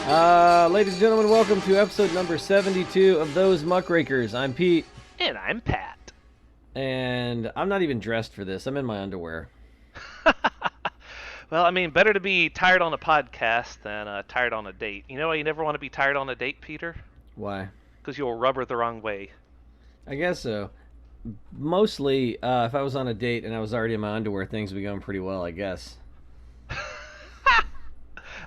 Ladies and gentlemen, welcome to episode number 72 of Those Muckrakers. I'm Pete. And I'm Pat. And I'm not even dressed for this. I'm in my underwear. Well, I mean, better to be tired on a podcast than tired on a date. You know why you never want to be tired on a date, Peter? Why? Because you'll rub her the wrong way. I guess so. Mostly, if I was on a date and I was already in my underwear, things would be going pretty well, I guess.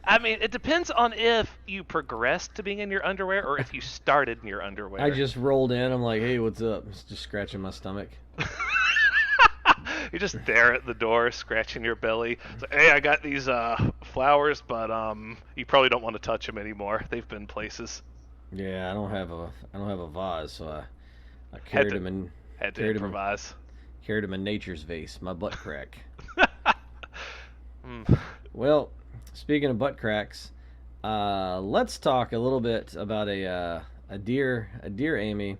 I mean, it depends on if you progressed to being in your underwear or if you started in your underwear. I just rolled in. I'm like, hey, what's up? Just scratching my stomach. You're just there at the door, scratching your belly. It's like, hey, I got these flowers, but you probably don't want to touch them anymore. They've been places. Yeah, I don't have a vase, so I carried them in. Had to improvise. Carried them in nature's vase, my butt crack. Mm. Well, speaking of butt cracks, let's talk a little bit about a dear Amy.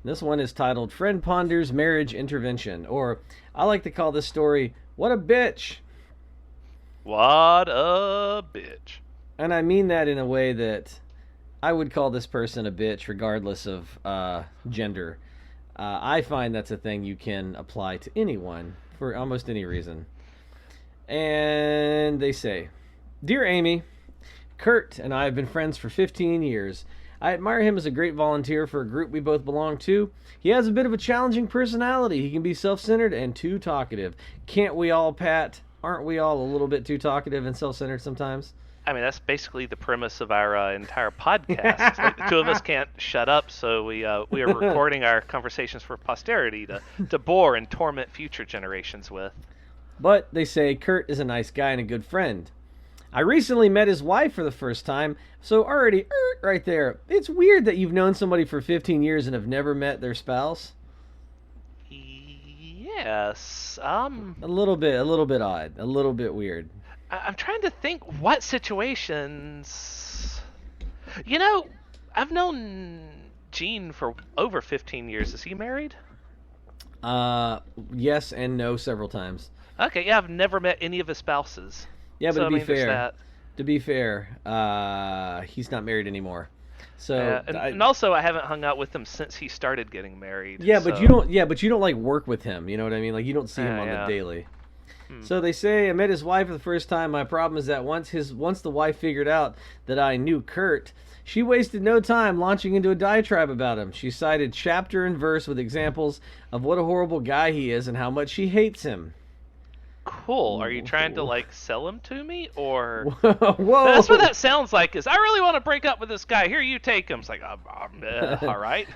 This one is titled "Friend Ponders Marriage Intervention," or I like to call this story "What a Bitch." What a bitch. And I mean that in a way that I would call this person a bitch regardless of gender. I find that's a thing you can apply to anyone for almost any reason. And they say, "Dear Amy, Kurt and I have been friends for 15 years. I admire him as a great volunteer for a group we both belong to. He has a bit of a challenging personality. He can be self-centered and too talkative. Can't we all, Pat? Aren't we all a little bit too talkative and self-centered sometimes?" I mean, that's basically the premise of our entire podcast. It's like the two of us can't shut up, so we are recording our conversations for posterity to bore and torment future generations with. But they say Kurt is a nice guy and a good friend. I recently met his wife for the first time, so already, right there. It's weird that you've known somebody for 15 years and have never met their spouse. Yes. A little bit odd, a little bit weird. I'm trying to think what situations. You know, I've known Gene for over 15 years. Is he married? Yes and no several times. Okay, yeah, I've never met any of his spouses. Yeah, but so, to be fair, he's not married anymore. So and also I haven't hung out with him since he started getting married. Yeah, so. but you don't. Yeah, but you don't like work with him. You know what I mean? Like you don't see him on the daily. So they say I met his wife for the first time. My problem is that once the wife figured out that I knew Kurt, she wasted no time launching into a diatribe about him. She cited chapter and verse with examples of what a horrible guy he is and how much she hates him. Cool. Are you trying to like sell him to me, or? Whoa! That's what that sounds like. Is I really want to break up with this guy. Here, you take him. It's like, all right.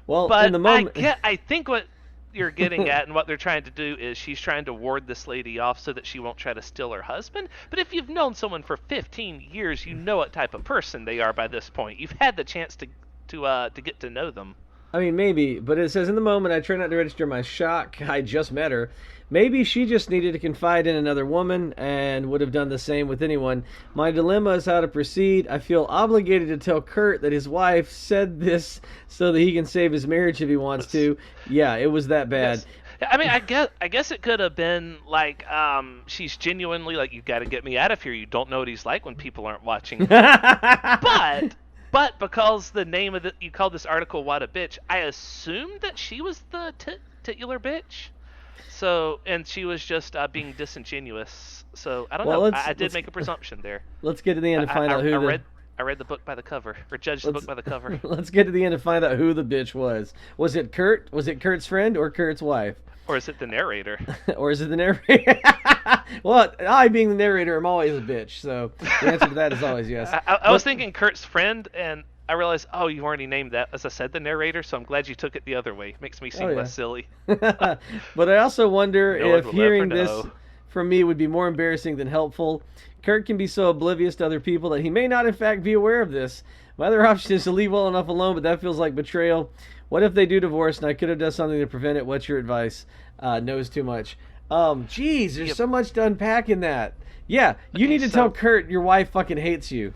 Well, but in the moment, I think what you're getting at and what they're trying to do is she's trying to ward this lady off so that she won't try to steal her husband. But if you've known someone for 15 years, you know what type of person they are by this point. You've had the chance to get to know them. I mean, maybe, but it says in the moment I try not to register my shock. I just met her. Maybe she just needed to confide in another woman and would have done the same with anyone. My dilemma is how to proceed. I feel obligated to tell Kurt that his wife said this so that he can save his marriage if he wants to. Yeah, it was that bad. Yes. I mean, I guess it could have been like she's genuinely like, you got to get me out of here. You don't know what he's like when people aren't watching. But because the name of you called this article "What a Bitch," I assumed that she was the titular bitch. So, and she was just being disingenuous. So, I don't know. I did make a presumption there. Let's get to the end and find out who I read the book by the cover, or judged the book by the cover. Let's get to the end and find out who the bitch was. Was it Kurt? Was it Kurt's friend or Kurt's wife? Or is it the narrator? Or is it the narrator? Well, I being the narrator, I'm always a bitch. So the answer to that is always yes. I was thinking Kurt's friend, and I realized, oh, you already named that. As I said, the narrator, so I'm glad you took it the other way. Makes me seem less silly. But I also wonder if hearing this from me would be more embarrassing than helpful. Kurt can be so oblivious to other people that he may not in fact be aware of this. My other option is to leave well enough alone, but that feels like betrayal. What if they do divorce and I could have done something to prevent it? What's your advice? Knows too much. Geez, there's so much to unpack in that. Yeah, you need to tell Kurt your wife fucking hates you.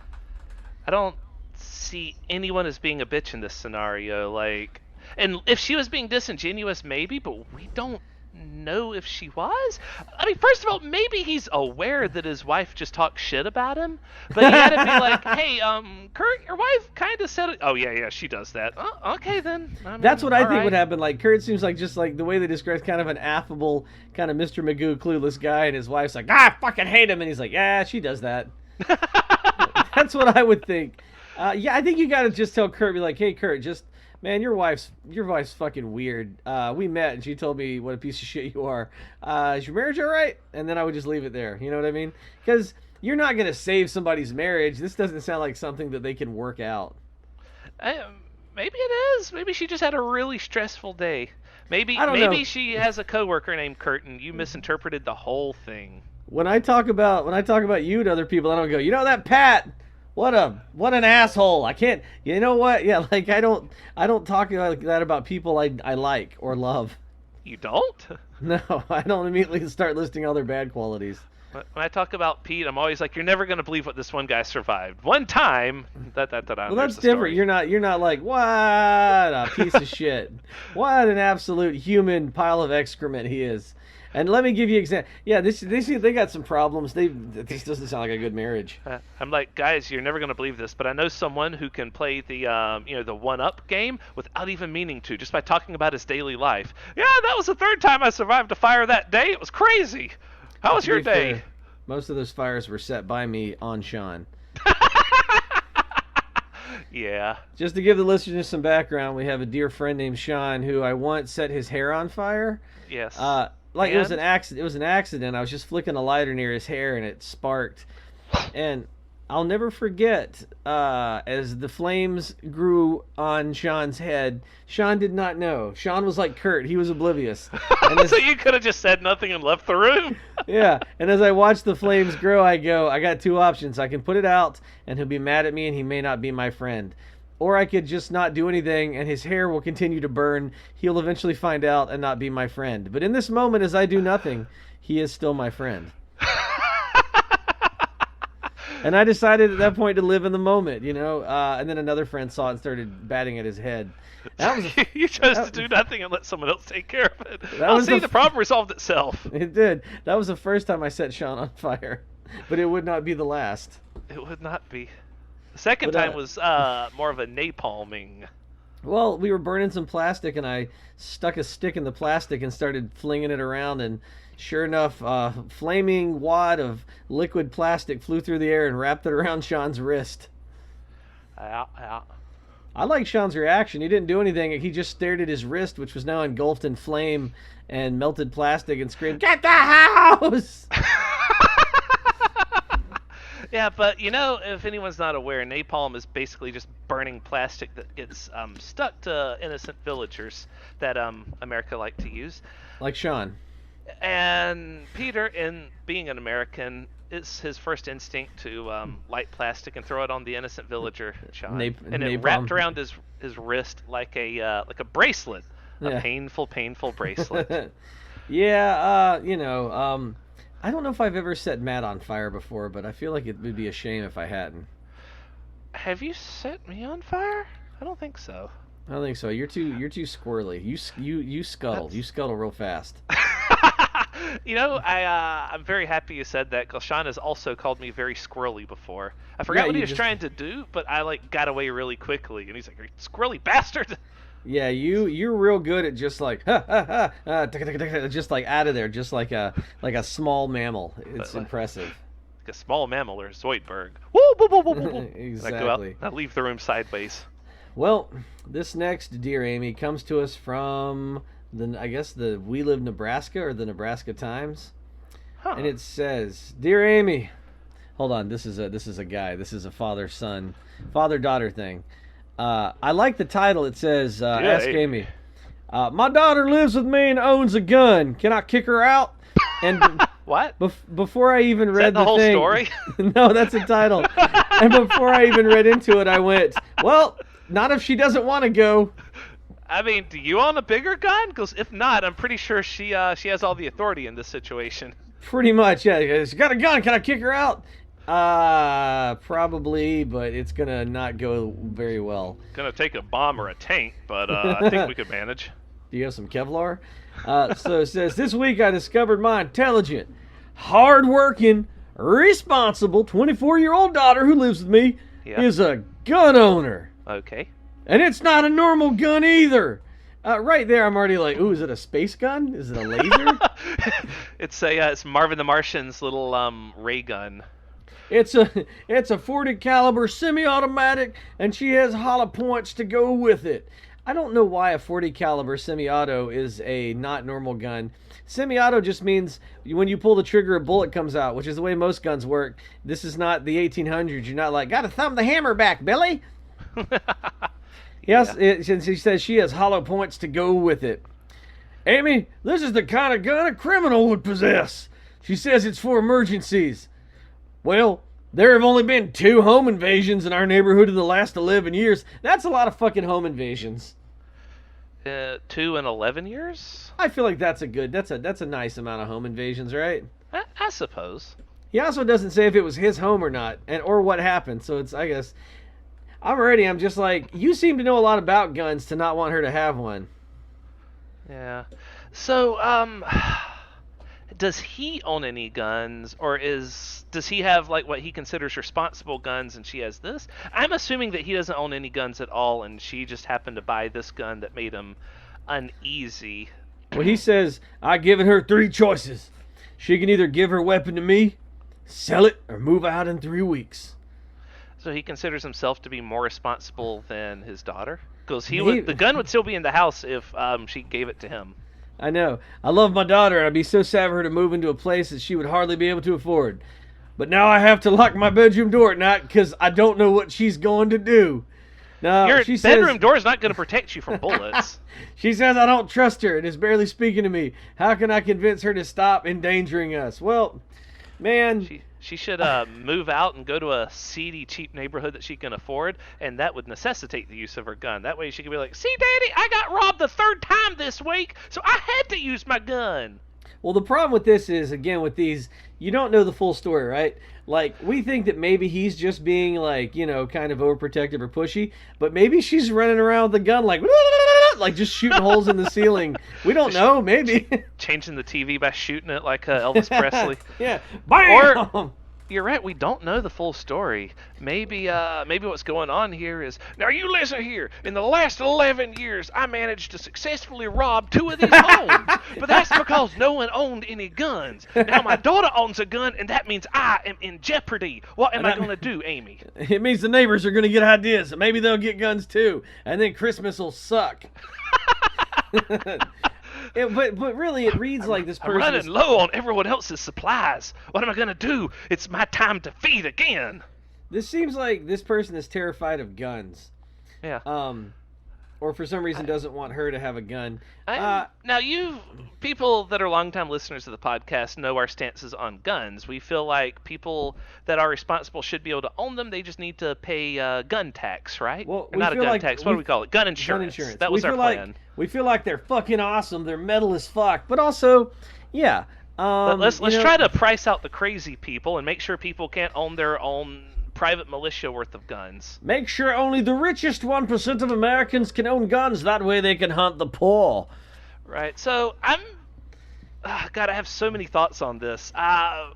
I don't see anyone as being a bitch in this scenario. Like, and if she was being disingenuous, maybe, but we don't know if she was. I mean, first of all, maybe he's aware that his wife just talked shit about him, but he had to be like, "Hey, Kurt, your wife kind of said it." Oh yeah, she does that. Oh, okay then. I mean, that's what I think right. would happen. Like Kurt seems like just like the way they describe kind of an affable kind of Mr. Magoo clueless guy, and his wife's like, I fucking hate him, and he's like, yeah, she does that. That's what I would think. Yeah, I think you got to just tell Kurt, be like, hey Kurt, just man, your wife's fucking weird. We met and she told me what a piece of shit you are. Is your marriage all right? And then I would just leave it there. You know what I mean? Because you're not gonna save somebody's marriage. This doesn't sound like something that they can work out. Maybe it is. Maybe she just had a really stressful day. Maybe she has a coworker named Kurt and you misinterpreted the whole thing. When I talk about you to other people, I don't go, you know that Pat? What an asshole. I can't, you know what? Yeah, like I don't talk like that about people I like or love. You don't? No, I don't immediately start listing all their bad qualities. When I talk about Pete, I'm always like, you're never going to believe what this one guy survived. One time, well, that's different. Story. You're not like, what a piece of shit. What an absolute human pile of excrement he is. And let me give you an example. Yeah, they got some problems. This doesn't sound like a good marriage. I'm like, guys, you're never going to believe this, but I know someone who can play the the one-up game without even meaning to, just by talking about his daily life. Yeah, that was the third time I survived a fire that day. It was crazy. How was your day? Fair, most of those fires were set by me on Sean. Yeah. Just to give the listeners some background, we have a dear friend named Sean who I once set his hair on fire. Yes. It was an accident. It was an accident. I was just flicking a lighter near his hair, and it sparked. And I'll never forget, as the flames grew on Sean's head, Sean did not know. Sean was like Kurt. He was oblivious. So you could have just said nothing and left the room? Yeah. And as I watched the flames grow, I got two options. I can put it out, and he'll be mad at me, and he may not be my friend. Or I could just not do anything, and his hair will continue to burn. He'll eventually find out and not be my friend. But in this moment, as I do nothing, he is still my friend. And I decided at that point to live in the moment, you know. And then another friend saw it and started batting at his head. You chose to do nothing and let someone else take care of it. The problem resolved itself. It did. That was the first time I set Sean on fire. But it would not be the last. It would not be. The second time was more of a napalming. Well, we were burning some plastic, and I stuck a stick in the plastic and started flinging it around, and sure enough, a flaming wad of liquid plastic flew through the air and wrapped it around Sean's wrist. Yeah. I like Sean's reaction. He didn't do anything. He just stared at his wrist, which was now engulfed in flame and melted plastic, and screamed, "Get the house!" Yeah, but if anyone's not aware, napalm is basically just burning plastic that gets stuck to innocent villagers that America like to use. Like Sean. And Peter, in being an American, it's his first instinct to light plastic and throw it on the innocent villager, Sean. And it wrapped around his wrist like a bracelet, a painful bracelet. Yeah, I don't know if I've ever set Matt on fire before, but I feel like it would be a shame if I hadn't. Have you set me on fire? I don't think so. I don't think so. You're too squirrely. You scuttle. You scuttle real fast. I'm very happy you said that, because Sean has also called me very squirrely before. I forgot what he was trying to do, but I got away really quickly, and he's like, "You squirrely bastard!" Yeah, you're real good at just like just like out of there, just like a small mammal. It's impressive. Like a small mammal or Zoidberg. Woo! Exactly. I go out, I leave the room sideways. Well, this next Dear Amy comes to us from the We Live Nebraska or the Nebraska Times, and it says, "Dear Amy," hold on, this is a guy. This is a father-daughter thing. I like the title. It says, "Ask Amy." My daughter lives with me and owns a gun. Can I kick her out? And what? Before I even read the whole thing, story? No, that's the title. And before I even read into it, I went, "Well, not if she doesn't want to go." I mean, do you own a bigger gun? Because if not, I'm pretty sure she has all the authority in this situation. Pretty much, yeah. She got a gun. Can I kick her out? Probably, but it's gonna not go very well. Gonna take a bomb or a tank, but I think we could manage. Do you have some Kevlar? So it says, this week I discovered my intelligent, hard-working, responsible 24-year-old daughter who lives with me is a gun owner. Okay. And it's not a normal gun either. Right there, I'm already like, ooh, is it a space gun? Is it a laser? It's Marvin the Martian's little ray gun. It's a 40 caliber semi-automatic, and she has hollow points to go with it. I don't know why a 40 caliber semi-auto is a not normal gun. Semi-auto just means when you pull the trigger, a bullet comes out, which is the way most guns work. This is not the 1800s. You're not like, gotta thumb the hammer back, Billy. Yes, since he says she has hollow points to go with it. Amy, this is the kind of gun a criminal would possess. She says it's for emergencies. Well, there have only been 2 home invasions in our neighborhood in the last 11 years. That's a lot of fucking home invasions. 2 in 11 years? I feel like that's a nice amount of home invasions, right? I suppose. He also doesn't say if it was his home or not, or what happened. So it's, I guess, I'm just like, you seem to know a lot about guns to not want her to have one. Yeah. So, does he own any guns, or does he have like what he considers responsible guns and she has this? I'm assuming that he doesn't own any guns at all and she just happened to buy this gun that made him uneasy. Well, he says, I've given her 3 choices. She can either give her weapon to me, sell it, or move out in 3 weeks. So he considers himself to be more responsible than his daughter? Because the gun would still be in the house if she gave it to him. I know. I love my daughter, and I'd be so sad for her to move into a place that she would hardly be able to afford. But now I have to lock my bedroom door at night because I don't know what she's going to do. Now, your bedroom door is not going to protect you from bullets. She says I don't trust her and is barely speaking to me. How can I convince her to stop endangering us? Well, man... She should move out and go to a seedy, cheap neighborhood that she can afford, and that would necessitate the use of her gun. That way she could be like, see, Daddy, I got robbed the 3rd time this week, so I had to use my gun. Well, the problem with this is, again, with these, you don't know the full story, right? Like, we think that maybe he's just being, like, you know, kind of overprotective or pushy, but maybe she's running around with a gun, like just shooting holes in the ceiling. We don't know, maybe. Changing the TV by shooting it like Elvis Presley. Yeah. Bam! Or, you're right, we don't know the full story. Maybe what's going on here is, now you listen here, in the last 11 years, I managed to successfully rob 2 of these homes, but that's because no one owned any guns. Now my daughter owns a gun, and that means I am in jeopardy. What am I going to do, Amy? It means the neighbors are going to get ideas, and maybe they'll get guns too, and then Christmas will suck. But really, it reads like this person... I'm running low on everyone else's supplies. What am I going to do? It's my time to feed again. This seems like this person is terrified of guns. Yeah. Or for some reason doesn't want her to have a gun. Now, people that are longtime listeners of the podcast know our stances on guns. We feel like people that are responsible should be able to own them. They just need to pay gun tax, right? Well, not a gun tax. What do we call it? Gun insurance. That was our plan. We feel like they're fucking awesome. They're metal as fuck. But also, yeah. But let's try to price out the crazy people and make sure people can't own their own private militia worth of guns. Make sure only the richest 1% of Americans can own guns. That way they can hunt the poor. Right. So God, I have so many thoughts on this.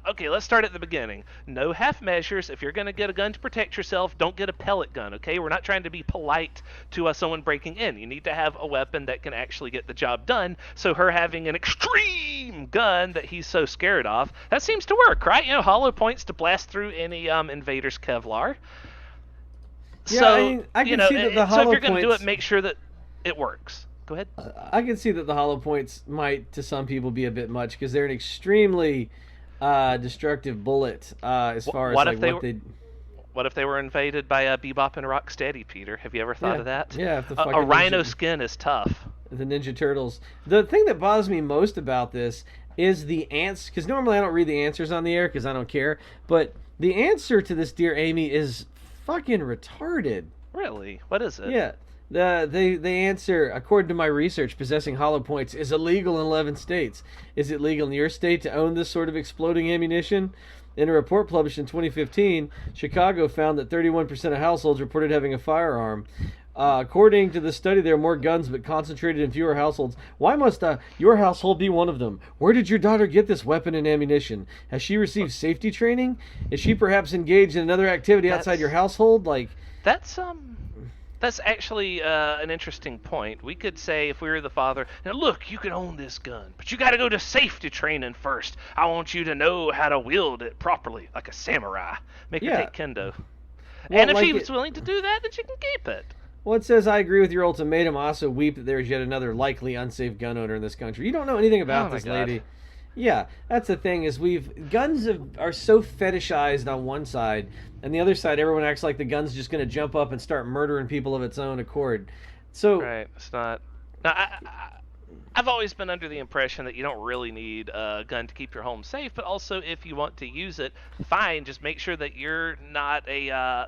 Okay, let's start at the beginning. No half measures. If you're going to get a gun to protect yourself, don't get a pellet gun, okay? We're not trying to be polite to someone breaking in. You need to have a weapon that can actually get the job done. So her having an extreme gun that he's so scared of, that seems to work, right? You know, hollow points to blast through any invader's Kevlar. Yeah, so, I can see that the hollow so if you're going to do points... it, make sure that it works. Go ahead. I can see that the hollow points might, to some people, be a bit much because they're an extremely destructive bullet as far as like what they. What if they were invaded by a Bebop and Rocksteady, Peter? Have you ever thought of that? Yeah. A rhino skin is tough. The Ninja Turtles. The thing that bothers me most about this is the answer, because normally I don't read the answers on the air because I don't care, but the answer to this, Dear Amy, is fucking retarded. Really? What is it? Yeah. They answer, according to my research, possessing hollow points is illegal in 11 states. Is it legal in your state to own this sort of exploding ammunition? In a report published in 2015, Chicago found that 31% of households reported having a firearm. According to the study, there are more guns but concentrated in fewer households. Why must your household be one of them? Where did your daughter get this weapon and ammunition? Has she received safety training? Is she perhaps engaged in another activity outside your household? Like that's actually an interesting point. We could say, if we were the father, now look, you can own this gun, but you got to go to safety training first. I want you to know how to wield it properly, like a samurai. Make her take kendo. Well, and if she was willing to do that, then she can keep it. Well, it says, I agree with your ultimatum. I also weep that there is yet another likely unsafe gun owner in this country. You don't know anything about this lady. Yeah, that's the thing, is guns are so fetishized on one side, and the other side, everyone acts like the gun's just going to jump up and start murdering people of its own accord. So right, it's not. Now, I've always been under the impression that you don't really need a gun to keep your home safe, but also if you want to use it, fine. Just make sure that you're not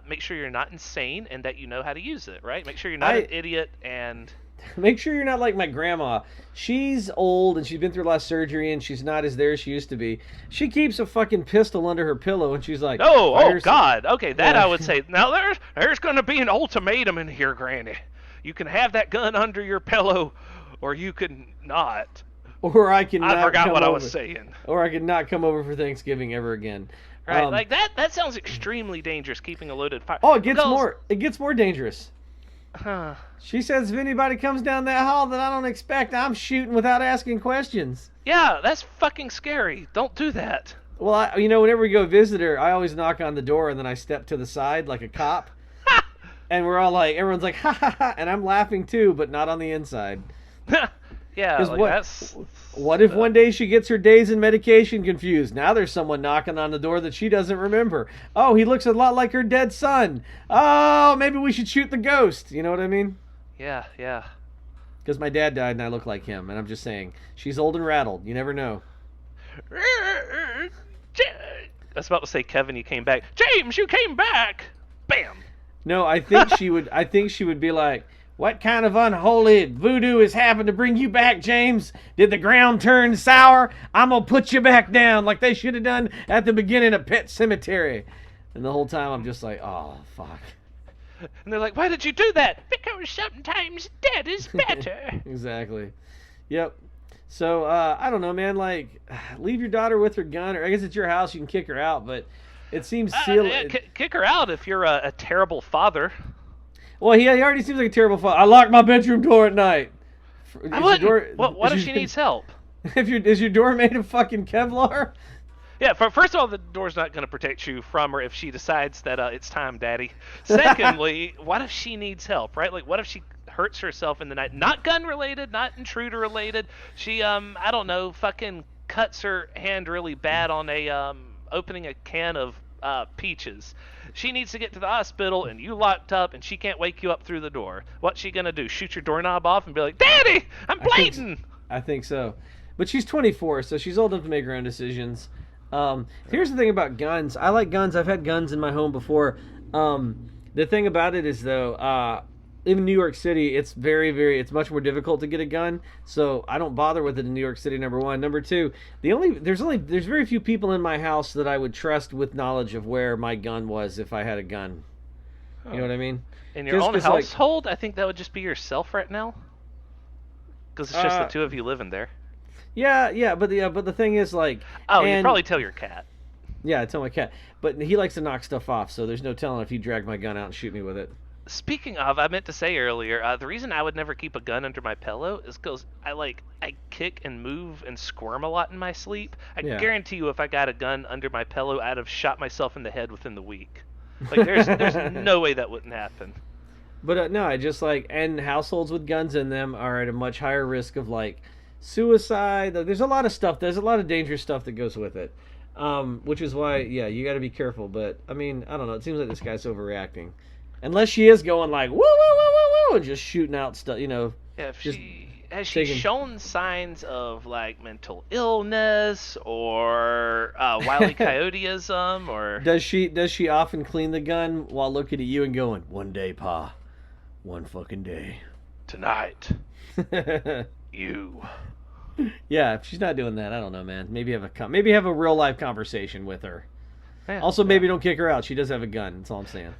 make sure you're not insane and that you know how to use it. Right? Make sure you're not an idiot and. Make sure you're not like my grandma. She's old and she's been through a lot of surgery and she's not as there as she used to be. She keeps a fucking pistol under her pillow and she's like, oh God. Okay, that I would say. Now there's going to be an ultimatum in here, Granny. You can have that gun under your pillow, or you can not. Or I can. I forgot what I was saying. Or I can not come over for Thanksgiving ever again. Right, like that. That sounds extremely dangerous. Keeping a loaded fire. Oh, it gets more dangerous. Huh. She says if anybody comes down that hall that I don't expect, I'm shooting without asking questions. Yeah, that's fucking scary. Don't do that. Well, whenever we go visit her, I always knock on the door and then I step to the side like a cop. And we're all like, everyone's like, ha ha ha, and I'm laughing too, but not on the inside. Yeah, like what if one day she gets her days and medication confused? Now there's someone knocking on the door that she doesn't remember. Oh, he looks a lot like her dead son. Oh, maybe we should shoot the ghost. You know what I mean? Yeah. Because my dad died and I look like him, and I'm just saying, she's old and rattled. You never know. I was about to say, Kevin, you came back. James, you came back. Bam. No, I think she would. I think she would be like, "What kind of unholy voodoo has happened to bring you back, James? Did the ground turn sour? I'm gonna put you back down like they should have done at the beginning of Pet Cemetery." And the whole time I'm just like, "Oh fuck." And they're like, "Why did you do that?" Because sometimes dead is better. Exactly. Yep. So I don't know, man. Like, leave your daughter with her gun, or I guess it's your house. You can kick her out, but it seems silly. Kick her out if you're a terrible father. Well, he already seems like a terrible father. I lock my bedroom door at night. What if she needs help? Is your door made of fucking Kevlar? Yeah, first of all, the door's not going to protect you from her if she decides that it's time, Daddy. Secondly, what if she needs help, right? Like, what if she hurts herself in the night? Not gun-related, not intruder-related. She, I don't know, fucking cuts her hand really bad on opening a can of peaches. She needs to get to the hospital, and you locked up, and she can't wake you up through the door. What's she going to do? Shoot your doorknob off and be like, Daddy, I'm bleeding! I think so. But she's 24, so she's old enough to make her own decisions. Here's the thing about guns. I like guns. I've had guns in my home before. The thing about it is, though, in New York City, it's it's much more difficult to get a gun. So I don't bother with it in New York City, number one. Number two, there's very few people in my house that I would trust with knowledge of where my gun was if I had a gun. You know what I mean? In your own household, I think that would just be yourself right now. Because it's just the two of you living there. Yeah, but the thing is, like... Oh, you'd probably tell your cat. Yeah, I tell my cat. But he likes to knock stuff off, so there's no telling if he dragged my gun out and shoot me with it. Speaking of, I meant to say earlier, the reason I would never keep a gun under my pillow is because I kick and move and squirm a lot in my sleep. I guarantee you if I got a gun under my pillow, I'd have shot myself in the head within the week. Like, there's no way that wouldn't happen. But no, I just and households with guns in them are at a much higher risk of, suicide. There's a lot of stuff. There's a lot of dangerous stuff that goes with it, which is why, you got to be careful. But I mean, I don't know. It seems like this guy's overreacting, unless she is going like woo woo woo woo woo and just shooting out stuff. Yeah, has she shown signs of mental illness or Wile E. Coyoteism or does she often clean the gun while looking at you and going, "One day, Pa, one fucking day, tonight, you." Yeah, if she's not doing that, I don't know, man. Maybe have a real life conversation with her. Yeah, also, maybe don't kick her out. She does have a gun. That's all I'm saying.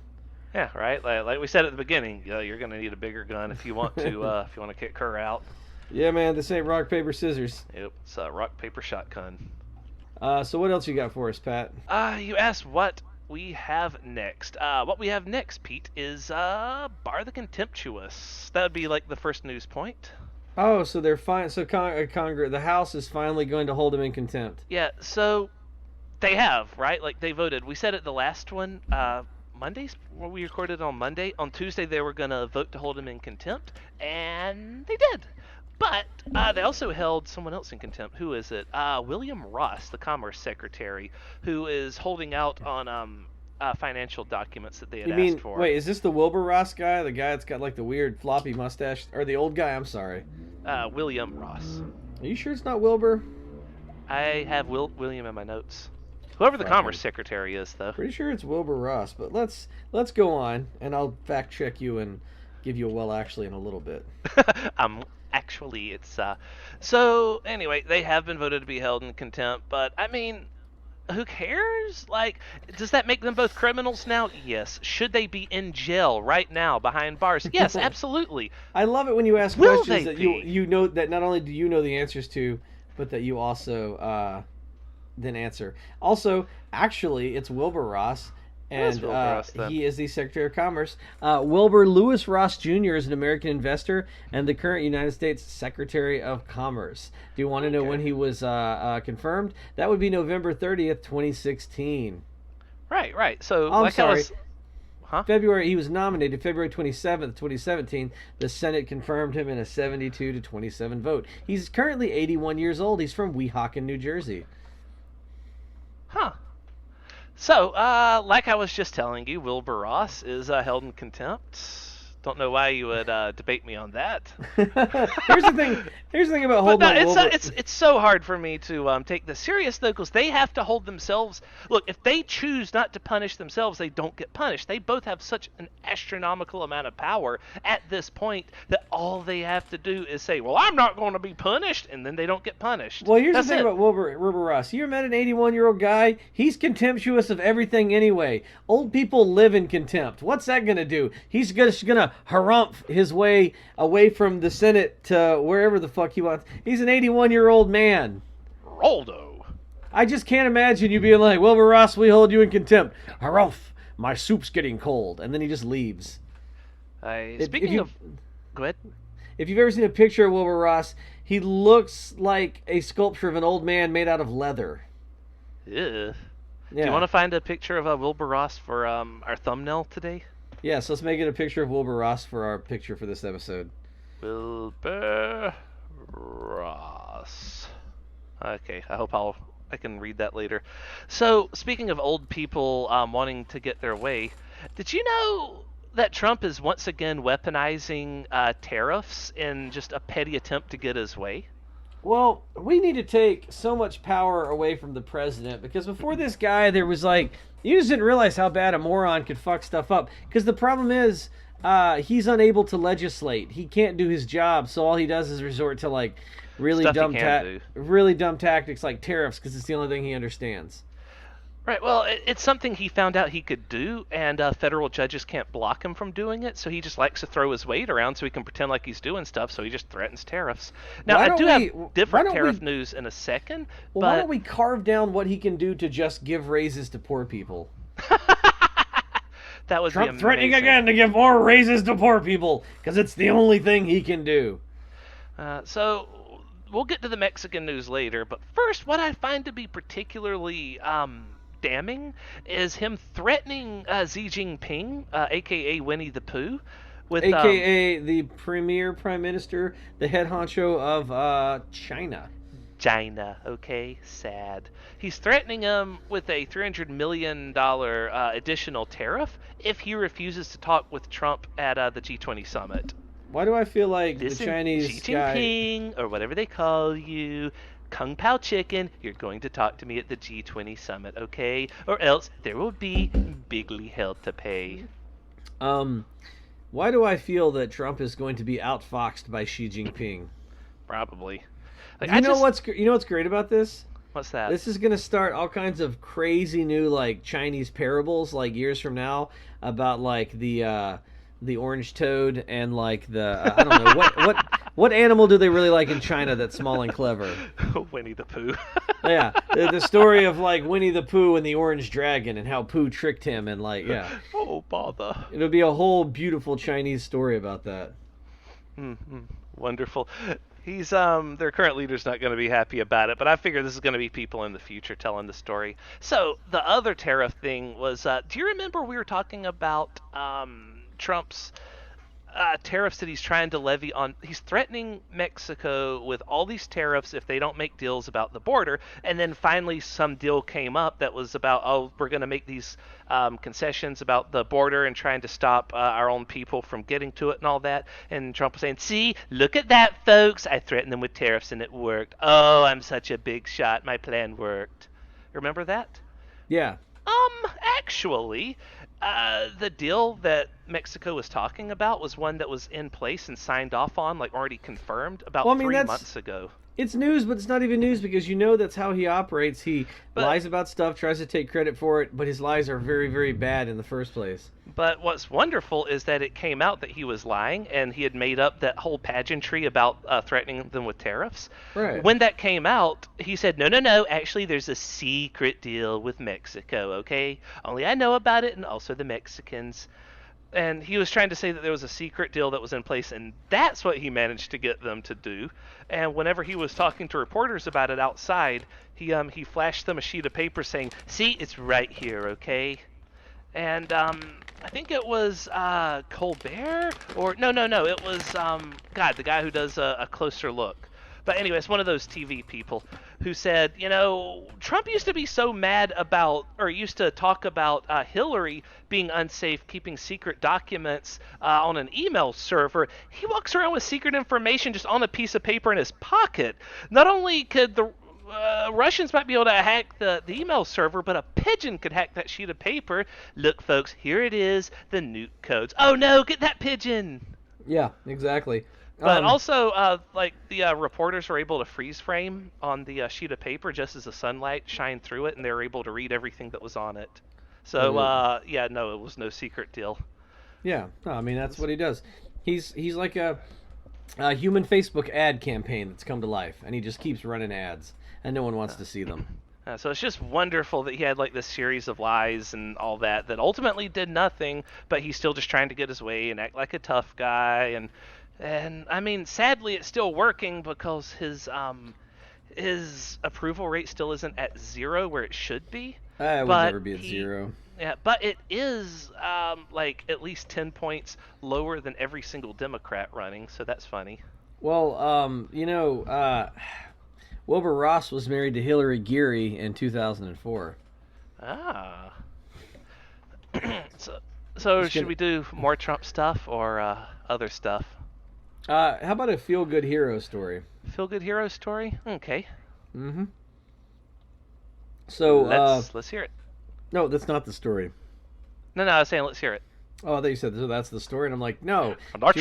Yeah, right. Like we said at the beginning, you're gonna need a bigger gun if you want to if you want to kick her out. Yeah, man. This ain't rock paper scissors. Yep, it's a rock paper shotgun. So what else you got for us, Pat? You asked what we have next. What we have next, Pete, is Bar the Contemptuous. That would be like the first news point. Oh, so they're fine. So Congress, the House is finally going to hold him in contempt. Yeah. So they have, right? Like they voted. We said it the last one. Mondays, well, we recorded on Monday. On Tuesday, they were going to vote to hold him in contempt, and they did. But they also held someone else in contempt. Who is it? William Ross, the Commerce Secretary, who is holding out on financial documents that they had asked for. Wait, is this the Wilbur Ross guy? The guy that's got like the weird floppy mustache? Or the old guy? I'm sorry. William Ross. Are you sure it's not Wilbur? I have William in my notes. Whoever the Commerce Secretary is, though. Pretty sure it's Wilbur Ross, but let's go on, and I'll fact check you and give you a well actually in a little bit. Actually, it's so anyway, they have been voted to be held in contempt, but I mean, who cares? Like, does that make them both criminals now? Yes. Should they be in jail right now behind bars? Yes, absolutely. I love it when you ask questions that you know that not only do you know the answers to, but that you also then answer. Also, actually, it's Wilbur Ross, and he is the Secretary of Commerce. Wilbur Lewis Ross Jr. is an American investor and the current United States Secretary of Commerce. Do you want to know when he was confirmed? That would be November 30th, 2016. Right. So, I'm sorry. February, he was nominated February 27th, 2017. The Senate confirmed him in a 72-27 vote. He's currently 81 years old. He's from Weehawken, New Jersey. Huh. So, like I was just telling you, Wilbur Ross is held in contempt. Don't know why you would debate me on that. Here's the thing about holding Wilbur. It's so hard for me to take this serious, though, because they have to hold themselves. Look, if they choose not to punish themselves, they don't get punished. They both have such an astronomical amount of power at this point that all they have to do is say, well, I'm not going to be punished, and then they don't get punished. Well, here's the thing about Wilbur Ross. You ever met an 81-year-old guy? He's contemptuous of everything anyway. Old people live in contempt. What's that going to do? He's just going to harumph his way away from the Senate to wherever the fuck he wants. He's an 81-year-old man. Roldo. I just can't imagine you being like, Wilbur Ross, we hold you in contempt. Harumph, my soup's getting cold. And then he just leaves. Go ahead. If you've ever seen a picture of Wilbur Ross, he looks like a sculpture of an old man made out of leather. Yeah. Do you want to find a picture of Wilbur Ross for our thumbnail today? Yes, let's make it a picture of Wilbur Ross for our picture for this episode. Wilbur Ross. Okay, I hope I can read that later. So, speaking of old people wanting to get their way, did you know that Trump is once again weaponizing tariffs in just a petty attempt to get his way? Well, we need to take so much power away from the president, because before this guy, there was like, you just didn't realize how bad a moron could fuck stuff up. Because the problem is, he's unable to legislate. He can't do his job, so all he does is resort to like really dumb tactics like tariffs, because it's the only thing he understands. Right, well, it's something he found out he could do, and federal judges can't block him from doing it, so he just likes to throw his weight around so he can pretend like he's doing stuff, so he just threatens tariffs. Now, I do have different tariff news in a second, but... why don't we carve down what he can do to just give raises to poor people? That would be amazing. Trump threatening again to give more raises to poor people, because it's the only thing he can do. So... we'll get to the Mexican news later, but first, what I find to be particularly damning is him threatening Xi Jinping, a.k.a. Winnie the Pooh. A.k.a. the premier prime minister, the head honcho of China. China, okay? Sad. He's threatening him with a $300 million additional tariff if he refuses to talk with Trump at the G20 summit. Why do I feel like the Chinese Xi Jinping, or whatever they call you, Kung Pao Chicken, you're going to talk to me at the G20 summit, okay? Or else there will be bigly hell to pay. Why do I feel that Trump is going to be outfoxed by Xi Jinping? Probably. Like, you know what's great about this? What's that? This is gonna start all kinds of crazy new like Chinese parables like years from now about like the orange toad and like the I don't know what animal do they really like in China that's small and clever? Winnie the Pooh. Yeah, the story of like Winnie the Pooh and the orange dragon and how Pooh tricked him and like yeah. Oh bother! It'll be a whole beautiful Chinese story about that. Mm-hmm. Wonderful. He's their current leader's not going to be happy about it, but I figure this is going to be people in the future telling the story. So the other tariff thing was, do you remember we were talking about Trump's tariffs that he's trying to levy on? He's threatening Mexico with all these tariffs if they don't make deals about the border, and then finally some deal came up that was about, oh, we're going to make these concessions about the border and trying to stop our own people from getting to it and all that. And Trump was saying, see, look at that, folks. I threatened them with tariffs and it worked. Oh, I'm such a big shot. My plan worked. Remember that? Yeah. Actually, the deal that Mexico was talking about was one that was in place and signed off on, like already confirmed about 3 months ago. It's news, but it's not even news because you know that's how he operates. He lies about stuff, tries to take credit for it, but his lies are very, very bad in the first place. But what's wonderful is that it came out that he was lying, and he had made up that whole pageantry about threatening them with tariffs. Right. When that came out, he said, no, actually there's a secret deal with Mexico, okay? Only I know about it, and also the Mexicans. And he was trying to say that there was a secret deal that was in place, and that's what he managed to get them to do. And whenever he was talking to reporters about it outside, he flashed them a sheet of paper saying, see, it's right here, okay? And I think it was Colbert, or no, it was the guy who does a closer look. But anyway, it's one of those TV people who said, Trump used to be so mad about, or used to talk about Hillary being unsafe, keeping secret documents on an email server. He walks around with secret information just on a piece of paper in his pocket. Not only could the Russians might be able to hack the email server, but a pigeon could hack that sheet of paper. Look, folks, here it is, the nuke codes. Oh no, get that pigeon! Yeah, exactly. But also, the reporters were able to freeze frame on the sheet of paper just as the sunlight shined through it, and they were able to read everything that was on it. So, no, it was no secret deal. Yeah, no, I mean, that's what he does. He's like a human Facebook ad campaign that's come to life, and he just keeps running ads, and no one wants to see them. So it's just wonderful that he had like this series of lies and all that ultimately did nothing, but he's still just trying to get his way and act like a tough guy. And I mean, sadly, it's still working because his approval rate still isn't at 0 where it should be. It would never be at 0. Yeah, but it is like at least 10 points lower than every single Democrat running, so that's funny. Well, Wilbur Ross was married to Hillary Geary in 2004. Ah. So should we do more Trump stuff or other stuff? How about a feel-good hero story? Feel-good hero story? Okay. Mm-hmm. So let's hear it. No, that's not the story. No, I was saying let's hear it. Oh, I thought you said that's the story, and I'm like, no. That's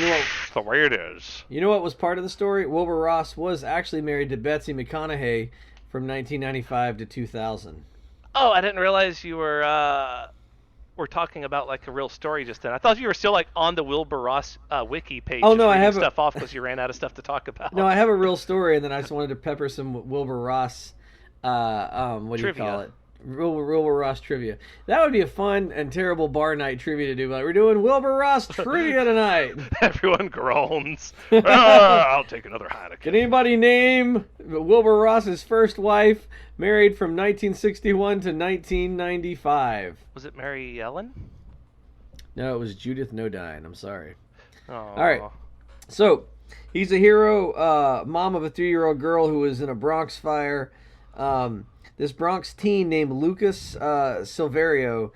the way it is. You know what was part of the story? Wilbur Ross was actually married to Betsy McConaughey from 1995 to 2000. Oh, I didn't realize you were talking about like a real story just then. I thought you were still like on the Wilbur Ross wiki page. Oh no, I have stuff off because you ran out of stuff to talk about. No, I have a real story, and then I just wanted to pepper some Wilbur Ross. What do trivia. You call it? Wilbur Ross trivia. That would be a fun and terrible bar night trivia to do. Like, we're doing Wilbur Ross trivia tonight. Everyone groans. I'll take another Heineken. Can anybody name Wilbur Ross's first wife, married from 1961 to 1995? Was it Mary Ellen? No, it was Judith Nodine. I'm sorry. Aww. All right. So, he's a hero, mom of a 3-year-old girl who was in a Bronx fire. This Bronx teen named Lucas Silverio,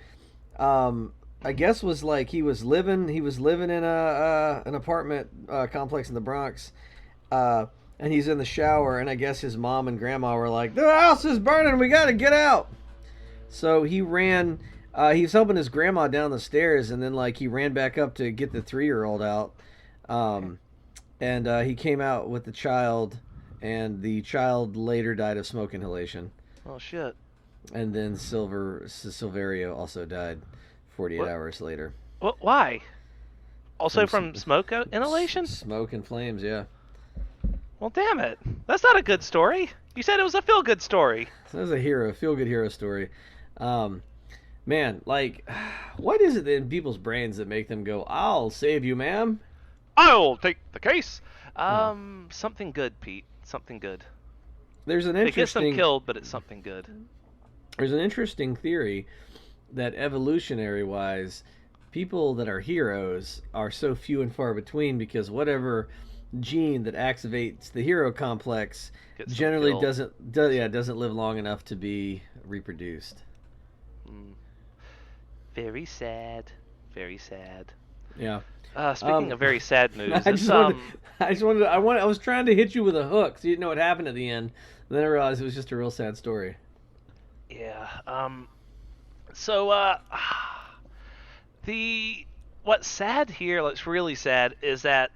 I guess was like he was living in an apartment complex in the Bronx, and he's in the shower, and I guess his mom and grandma were like, the house is burning, we gotta get out. So he ran. He was helping his grandma down the stairs, and then like he ran back up to get the 3-year-old out, and he came out with the child, and the child later died of smoke inhalation. Oh shit. And then Silverio also died 48 hours later. What? Why? Also from smoke inhalation? Smoke and flames, yeah. Well, damn it. That's not a good story. You said it was a feel-good story. That was a feel-good hero story. Man, like, what is it in people's brains that make them go, "I'll save you, ma'am"? I'll take the case. Something good, Pete. Something good. There's an It gets them killed, but it's something good. There's an interesting theory that evolutionary-wise, people that are heroes are so few and far between because whatever gene that activates the hero complex generally doesn't live long enough to be reproduced. Very sad. Very sad. Yeah. Speaking of very sad news, I was trying to hit you with a hook so you didn't know what happened at the end. And then I realized it was just a real sad story. Yeah. So what's sad here, what's really sad, is that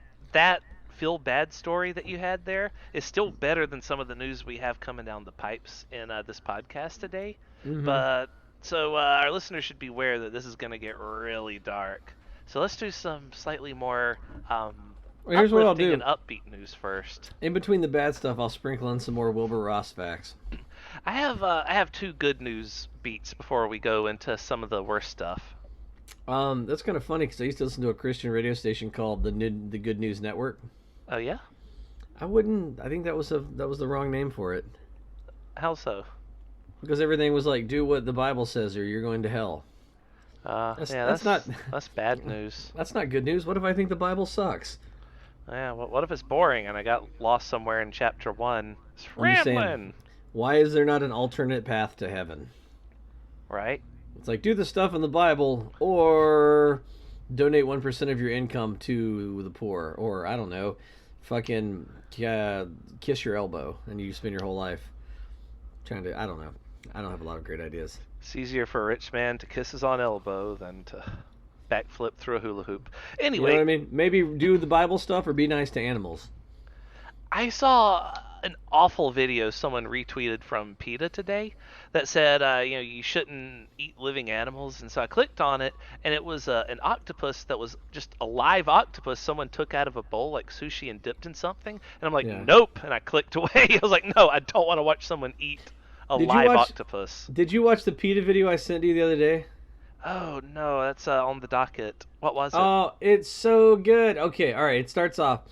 feel bad story that you had there is still better than some of the news we have coming down the pipes in this podcast today. Mm-hmm. But so our listeners should be aware that this is going to get really dark. So let's do some slightly more here's what I'll do. And upbeat news first. In between the bad stuff, I'll sprinkle in some more Wilbur Ross facts. I have two good news beats before we go into some of the worst stuff. That's kind of funny because I used to listen to a Christian radio station called the Good News Network. Oh yeah? I think that was the wrong name for it. How so? Because everything was like, do what the Bible says or you're going to hell. That's bad news. That's not good news. What if I think the Bible sucks? Yeah, what if it's boring and I got lost somewhere in chapter 1? It's rambling. Why is there not an alternate path to heaven? Right? It's like, do the stuff in the Bible or donate 1% of your income to the poor, or I don't know, fucking kiss your elbow and you spend your whole life trying to, I don't know. I don't have a lot of great ideas. It's easier for a rich man to kiss his own elbow than to backflip through a hula hoop. Anyway, you know what I mean? Maybe do the Bible stuff or be nice to animals. I saw an awful video someone retweeted from PETA today that said, you shouldn't eat living animals. And so I clicked on it, and it was an octopus that was just a live octopus someone took out of a bowl like sushi and dipped in something. And I'm like, Nope. And I clicked away. I was like, no, I don't want to watch someone eat a live octopus. Did you watch the PETA video I sent you the other day? Oh, no, that's on the docket. What was it? Oh, it's so good. Okay, all right, it starts off.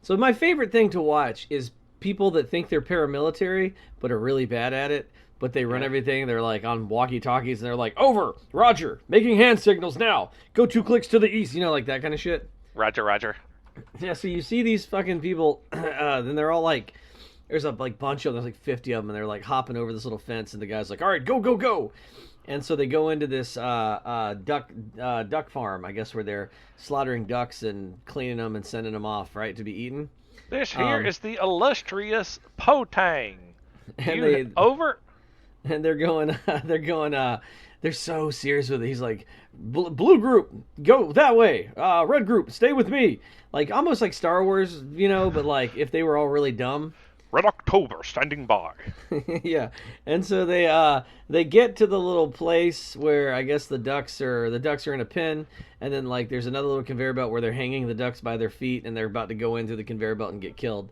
So my favorite thing to watch is people that think they're paramilitary but are really bad at it, but they run everything. They're like on walkie-talkies and they're like, over, Roger, making hand signals now. Go 2 clicks to the east, like that kind of shit. Roger, Roger. Yeah, so you see these fucking people, then they're all like, there's a bunch of them, there's like 50 of them, and they're like hopping over this little fence, and the guy's like, all right, go, go, go. And so they go into this duck farm, I guess, where they're slaughtering ducks and cleaning them and sending them off, right, to be eaten. This here is the illustrious Potang. And over? And they're so serious with it. He's like, blue group, go that way. Red group, stay with me. Like, almost like Star Wars, but like if they were all really dumb. Red October standing by. Yeah. And so they get to the little place where I guess the ducks are in a pen, and then like there's another little conveyor belt where they're hanging the ducks by their feet and they're about to go into the conveyor belt and get killed.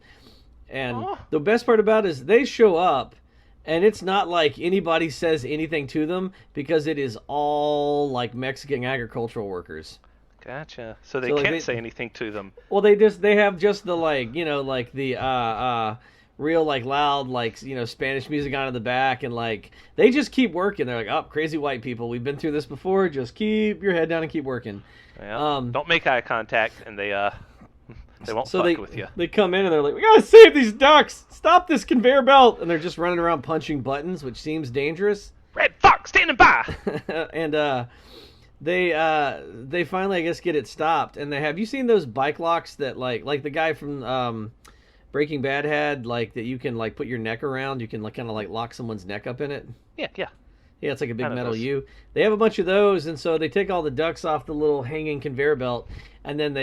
And the best part about it is they show up and it's not like anybody says anything to them because it is all like Mexican agricultural workers. Gotcha. So they can't say anything to them. Well, they have just the the real like loud Spanish music on in the back, and like they just keep working. They're like, oh, crazy white people, we've been through this before, just keep your head down and keep working. Yeah. Don't make eye contact, and they won't fuck with you. They come in and they're like, we gotta save these ducks, stop this conveyor belt, and they're just running around punching buttons, which seems dangerous. Red Fox standing by. And they finally, I guess, get it stopped. And have you seen those bike locks that like the guy from Breaking Bad had, like, that you can like put your neck around, you can like kind of like lock someone's neck up in it? Yeah, it's like a big metal U. They have a bunch of those, and so they take all the ducks off the little hanging conveyor belt, and then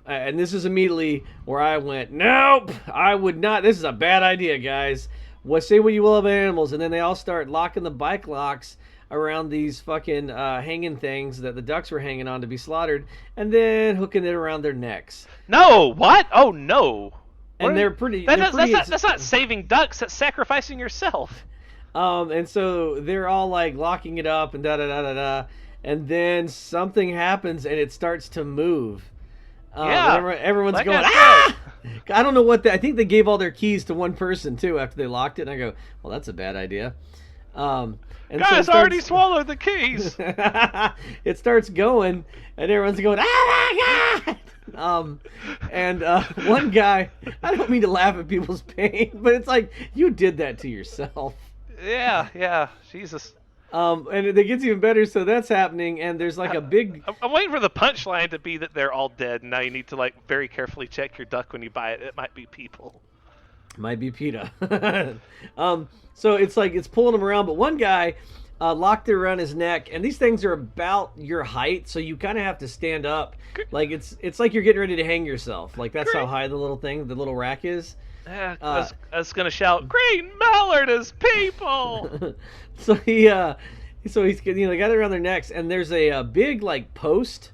and this is immediately where I went, nope, I would not, this is a bad idea, guys. say what you will of animals, and then they all start locking the bike locks around these fucking hanging things that the ducks were hanging on to be slaughtered, and then hooking it around their necks. No, what? Oh no! And they're pretty. That's not saving ducks. That's sacrificing yourself. And so they're all like locking it up and da da da da da, and then something happens and it starts to move. Everyone's going, ah! I don't know what I think they gave all their keys to one person too after they locked it, and I go, well, that's a bad idea. And guys, already swallowed the keys. It starts going, and everyone's going, oh my god! And one guy, I don't mean to laugh at people's pain, but it's like, you did that to yourself. Yeah, Jesus. And it gets even better, so that's happening, and there's like a big... I'm waiting for the punchline to be that they're all dead, and now you need to like very carefully check your duck when you buy it. It might be people. Might be PETA. So it's like, it's pulling him around, but one guy locked it around his neck, and these things are about your height, so you kind of have to stand up. Like, it's like you're getting ready to hang yourself. Like, that's how high the little rack is. I was gonna shout, "Green Mallard is people!" So he's got it around their necks, and there's a big like post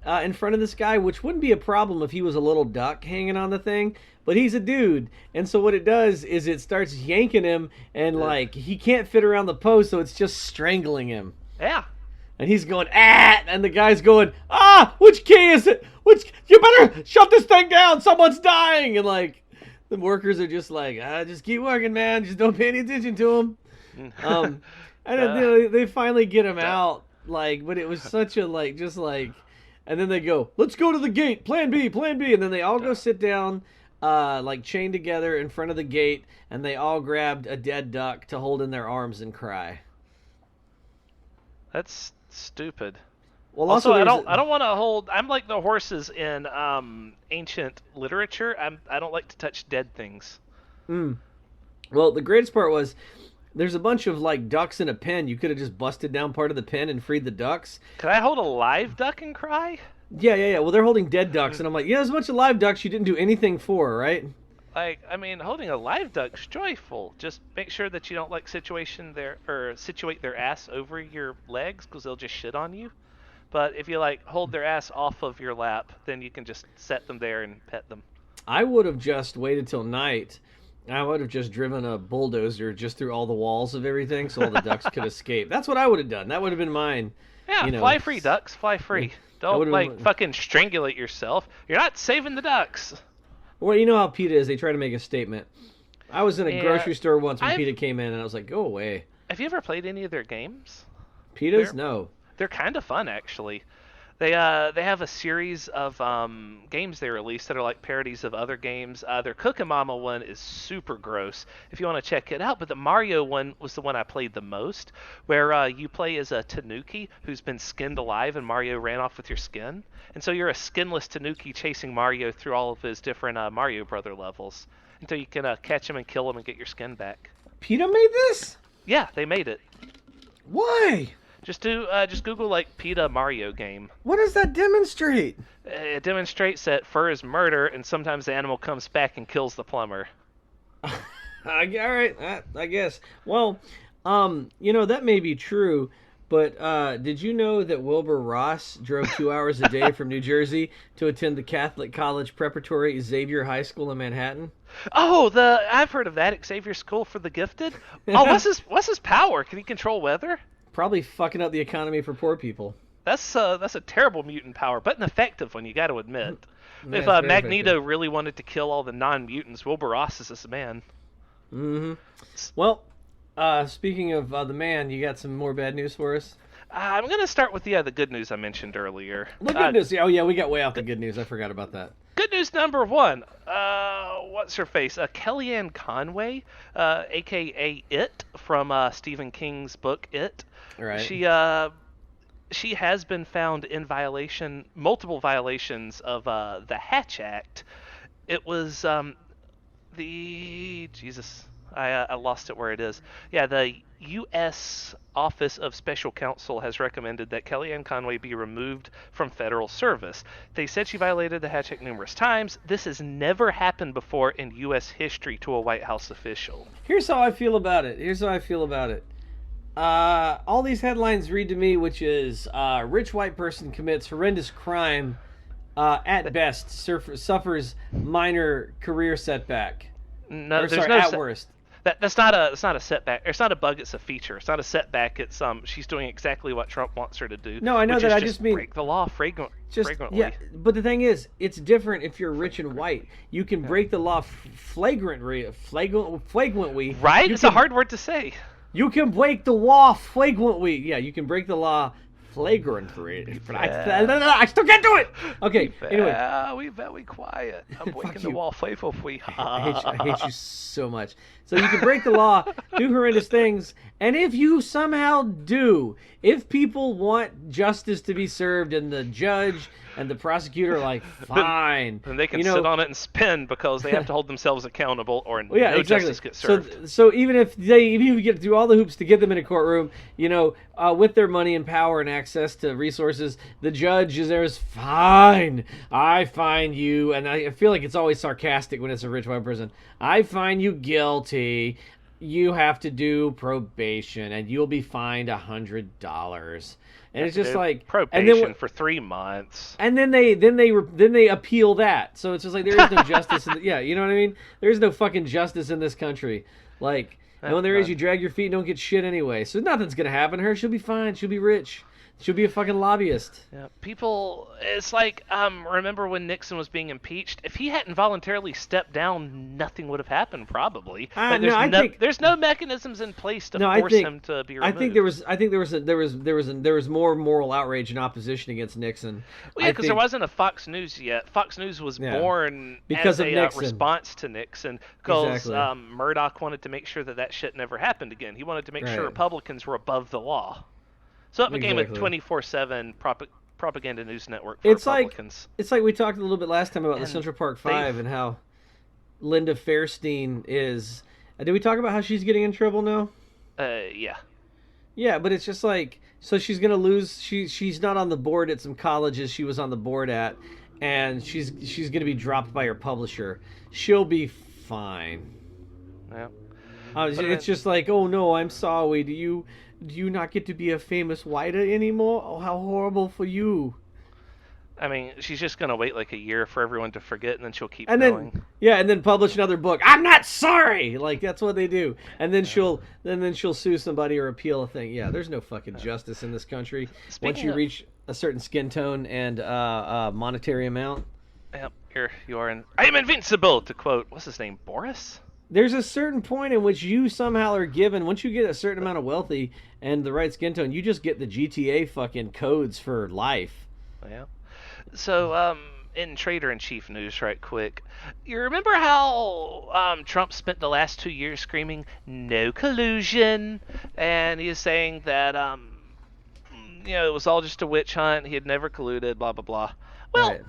in front of this guy, which wouldn't be a problem if he was a little duck hanging on the thing, but he's a dude, and so what it does is it starts yanking him, and like he can't fit around the post, so it's just strangling him. Yeah. And he's going, ah! And the guy's going, ah! Which key is it? You better shut this thing down! Someone's dying! And like, the workers are just like, just keep working, man. Just don't pay any attention to him. And they finally get him out. Like, but it was such a like, just like, and then they go, let's go to the gate. Plan B. And then they all go sit down, like chained together in front of the gate, and they all grabbed a dead duck to hold in their arms and cry. That's stupid. Well, also I don't want to hold. I'm like the horses in ancient literature. I don't like to touch dead things. Well, the greatest part was there's a bunch of like ducks in a pen. You could have just busted down part of the pen and freed the ducks. Could I hold a live duck and cry? Yeah. Well, they're holding dead ducks, and I'm like, there's a bunch of live ducks you didn't do anything for, right? Like, I mean, holding a live duck's joyful. Just make sure that you don't like situate their ass over your legs, because they'll just shit on you. But if you like hold their ass off of your lap, then you can just set them there and pet them. I would have just waited till night. I would have just driven a bulldozer just through all the walls of everything so all the ducks could escape. That's what I would have done. That would have been mine. Yeah, fly free, ducks. Fly free. Don't like fucking strangulate yourself. You're not saving the ducks. Well, you know how PETA is. They try to make a statement. I was in a grocery store once when PETA came in, and I was like, go away. Have you ever played any of their games? PETA's? No. They're kind of fun, actually. They have a series of games they release that are like parodies of other games. Their Cookin' Mama one is super gross if you want to check it out. But the Mario one was the one I played the most, where you play as a Tanuki who's been skinned alive, and Mario ran off with your skin. And so you're a skinless Tanuki chasing Mario through all of his different Mario Brother levels until you can catch him and kill him and get your skin back. PETA made this? Yeah, they made it. Why? Just Google like PETA Mario game. What does that demonstrate? It demonstrates that fur is murder, and sometimes the animal comes back and kills the plumber. All right, I guess. Well, that may be true, but did you know that Wilbur Ross drove 2 hours a day from New Jersey to attend the Catholic College Preparatory Xavier High School in Manhattan? Oh, I've heard of that, Xavier School for the Gifted. Oh, what's his power? Can he control weather? Probably fucking up the economy for poor people. That's a terrible mutant power, but an effective one, you got to admit. Yeah, if Magneto really wanted to kill all the non-mutants, Wilbur Ross is this man. Mm-hmm. Well, speaking of the man, you got some more bad news for us? I'm going to start with the good news I mentioned earlier. The good news. Oh, yeah, we got way off the good news. I forgot about that. Good news number one. What's her face? Kellyanne Conway, a.k.a. It, from Stephen King's book It. Right. She has been found in multiple violations of the Hatch Act. It was I lost it where it is. Yeah, the U.S. Office of Special Counsel has recommended that Kellyanne Conway be removed from federal service. They said she violated the Hatch Act numerous times. This has never happened before in U.S. history to a White House official. Here's how I feel about it. All these headlines read to me, which is rich white person commits horrendous crime, at best suffers minor career setback. No, Worst. That's not a setback. It's not a bug. It's a feature. It's not a setback. It's she's doing exactly what Trump wants her to do. No, I know that. I just mean break the law flagrantly. Yeah, but the thing is, it's different if you're rich and white. You can break the law flagrantly. Right? It's a hard word to say. You can break the law flagrantly. Yeah, you can break the law flagrantly. I still can't do it. Okay. Anyway, we very quiet. I'm breaking the law flagrantly. I hate you so much. So you can break the law, do horrendous things, and if you somehow do, if people want justice to be served, and the judge and the prosecutor are like, fine, and they can sit on it and spin because they have to hold themselves accountable, or no justice gets served. So even if you get through all the hoops to get them in a courtroom, with their money and power and access to resources, the judge is there is fine. I find you, and I feel like it's always sarcastic when it's a rich white person. I find you guilty. You have to do probation, and you'll be fined $100. And it's just like probation for 3 months. And then they appeal that. So it's just like there is no justice. Yeah, you know what I mean? There is no fucking justice in this country. Like, and when there is, you drag your feet and don't get shit anyway. So nothing's gonna happen to her. She'll be fine. She'll be rich. She'll be a fucking lobbyist. Yeah, people. It's like remember when Nixon was being impeached? If he hadn't voluntarily stepped down, nothing would have happened. Probably. There's no mechanisms in place to force him to be removed. I think there was more moral outrage and opposition against Nixon. Well, yeah, because there wasn't a Fox News yet. Fox News was born because as of Nixon. Response to Nixon, because Murdoch wanted to make sure that shit never happened again. He wanted to make sure Republicans were above the law. So it became a 24/7 propaganda news network for Republicans. It's like we talked a little bit last time about the Central Park Five and how Linda Fairstein is. Did we talk about how she's getting in trouble now? Yeah. Yeah, but it's just like, so she's gonna lose. She's not on the board at some colleges she was on the board at, and she's gonna be dropped by her publisher. She'll be fine. Yeah. It's just like, oh no, I'm sorry. Do you not get to be a famous writer anymore? Oh, how horrible for you. I mean, she's just going to wait like a year for everyone to forget, and then she'll keep going. And then publish another book. I'm not sorry! Like, that's what they do. And then she'll sue somebody or appeal a thing. Yeah, there's no fucking justice in this country. Once you reach a certain skin tone and monetary amount. Yep, here you are. I am invincible, to quote, what's his name, Boris? There's a certain point in which you somehow are given, once you get a certain amount of wealthy and the right skin tone, you just get the GTA fucking codes for life. Yeah. So, in Trader-in-Chief news right quick, you remember how Trump spent the last 2 years screaming, no collusion? And he was saying that, it was all just a witch hunt, he had never colluded, blah, blah, blah. Well... Right.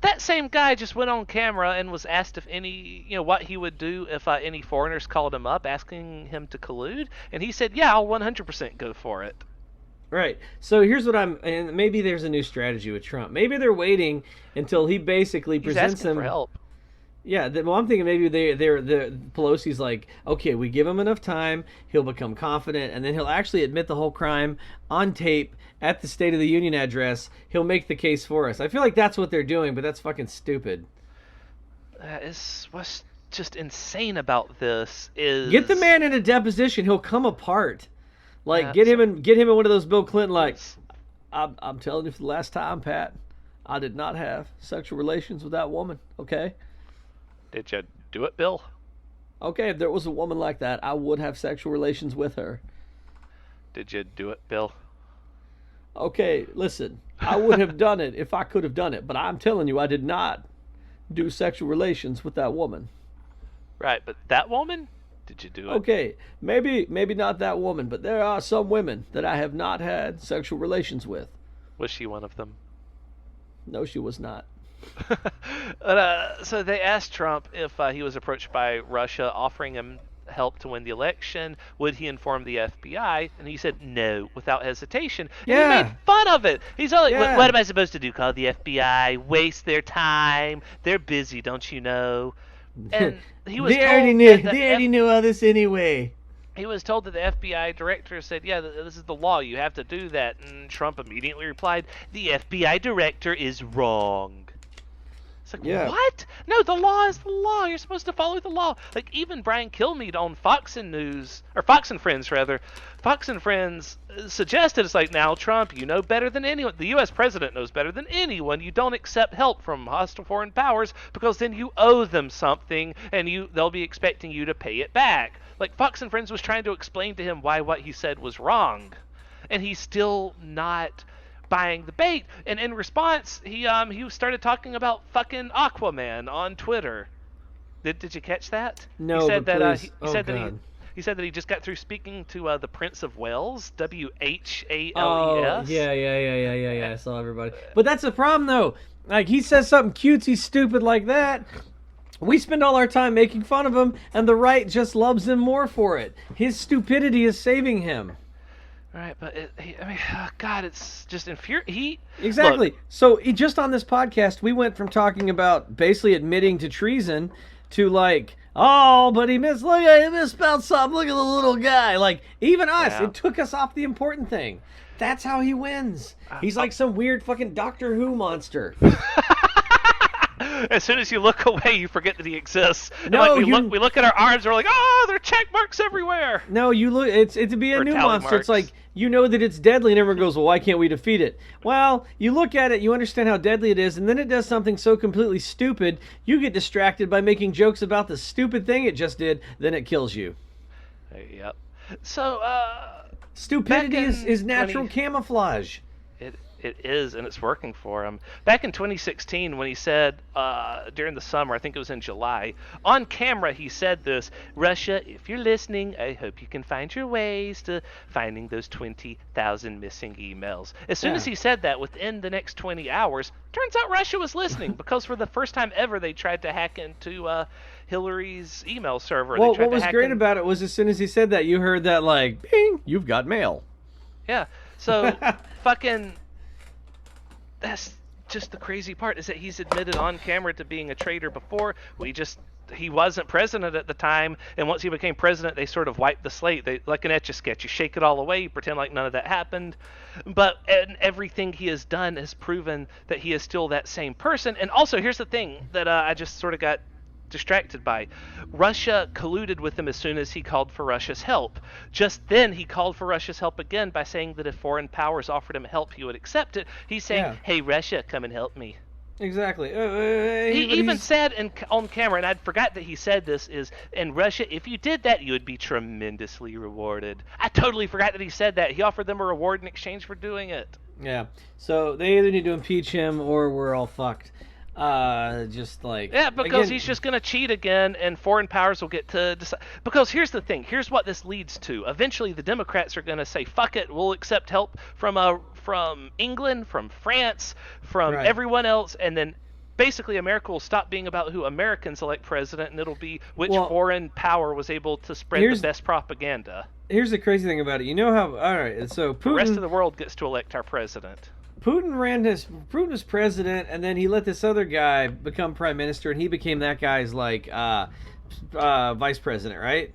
That same guy just went on camera and was asked if what he would do if any foreigners called him up asking him to collude, and he said, "Yeah, I'll 100% go for it." Right. So here's what and maybe there's a new strategy with Trump. Maybe they're waiting until he basically presents him for help. Yeah, well, I'm thinking maybe the Pelosi's like, okay, we give him enough time, he'll become confident, and then he'll actually admit the whole crime on tape at the State of the Union address. He'll make the case for us. I feel like that's what they're doing, but that's fucking stupid. What's just insane about this is get the man in a deposition. He'll come apart. Like get him in one of those Bill Clinton like. I'm telling you for the last time, Pat, I did not have sexual relations with that woman. Okay. Did you do it, Bill? Okay, if there was a woman like that, I would have sexual relations with her. Did you do it, Bill? Okay, listen, I would have done it if I could have done it, but I'm telling you, I did not do sexual relations with that woman. Right, but that woman? Did you do it? Okay, maybe not that woman, but there are some women that I have not had sexual relations with. Was she one of them? No, she was not. So they asked Trump if he was approached by Russia offering him help to win the election, would he inform the FBI? And he said no, without hesitation. And Yeah. he made fun of it. He's all like, Yeah. what am I supposed to do? Call the FBI? Waste their time? They're busy, don't you know? And he was they already knew all this anyway. He was told that the FBI director said, yeah, this is the law. You have to do that. And Trump immediately replied, the FBI director is wrong. It's like, what? No, the law is the law. You're supposed to follow the law. Like, even Brian Kilmeade on Fox and Friends, Fox and Friends suggested, it's like, now, Trump, you know better than anyone. The U.S. president knows better than anyone. You don't accept help from hostile foreign powers because then you owe them something and they'll be expecting you to pay it back. Like, Fox and Friends was trying to explain to him why what he said was wrong. And he's still not buying the bait. And in response, he started talking about fucking Aquaman on Twitter. Did you catch that? No, he said but that, please. He said that he just got through speaking to the Prince of Wales, WHALES. Oh, yeah. I saw everybody. But that's the problem, though. Like, he says something cutesy stupid like that. We spend all our time making fun of him, and the right just loves him more for it. His stupidity is saving him. Right, but God, it's just infuriating. Exactly. So just on this podcast, we went from talking about basically admitting to treason to like, oh, but he misspelled something. Look at the little guy. Like, even us, it took us off the important thing. That's how he wins. He's like some weird fucking Doctor Who monster. As soon as you look away, you forget that he exists. No, we look at our arms, we're like, oh, there are check marks everywhere. No, you look. It's to be a new monster. Marks. It's like, you know that it's deadly, and everyone goes, well, why can't we defeat it? Well, you look at it, you understand how deadly it is, and then it does something so completely stupid, you get distracted by making jokes about the stupid thing it just did, then it kills you. Yep. So, stupidity is natural camouflage. It is, and it's working for him. Back in 2016, when he said, during the summer, I think it was in July, on camera he said this, Russia, if you're listening, I hope you can find your ways to finding those 20,000 missing emails. As soon as he said that, within the next 20 hours, turns out Russia was listening, because for the first time ever, they tried to hack into Hillary's email server. Well, what was great about it was as soon as he said that, you heard that, like, bing, you've got mail. Yeah, so fucking... That's just the crazy part, is that he's admitted on camera to being a traitor before. He wasn't president at the time, and once he became president, they sort of wiped the slate. They, like an Etch-a-Sketch, you shake it all away, you pretend like none of that happened. But everything he has done has proven that he is still that same person. And also, here's the thing that I just sort of got distracted by. Russia colluded with him as soon as he called for Russia's help. Just then, he called for Russia's help again by saying that if foreign powers offered him help, he would accept it. He's saying, hey, Russia, come and help me. Exactly. He even said on camera, and I'd forgot that he said this, in Russia, if you did that, you would be tremendously rewarded. I totally forgot that he said that. He offered them a reward in exchange for doing it. Yeah. So they either need to impeach him or we're all fucked. Just like... Yeah, because he's just going to cheat again, and foreign powers will get to decide. Because here's the thing. Here's what this leads to. Eventually, the Democrats are going to say, fuck it, we'll accept help from England, from France, from everyone else, and then basically America will stop being about who Americans elect president, and it'll be which foreign power was able to spread the best propaganda. Here's the crazy thing about it. You know how... All right, so Putin... The rest of the world gets to elect our president. Putin was president, and then he let this other guy become prime minister, and he became that guy's like vice president, right?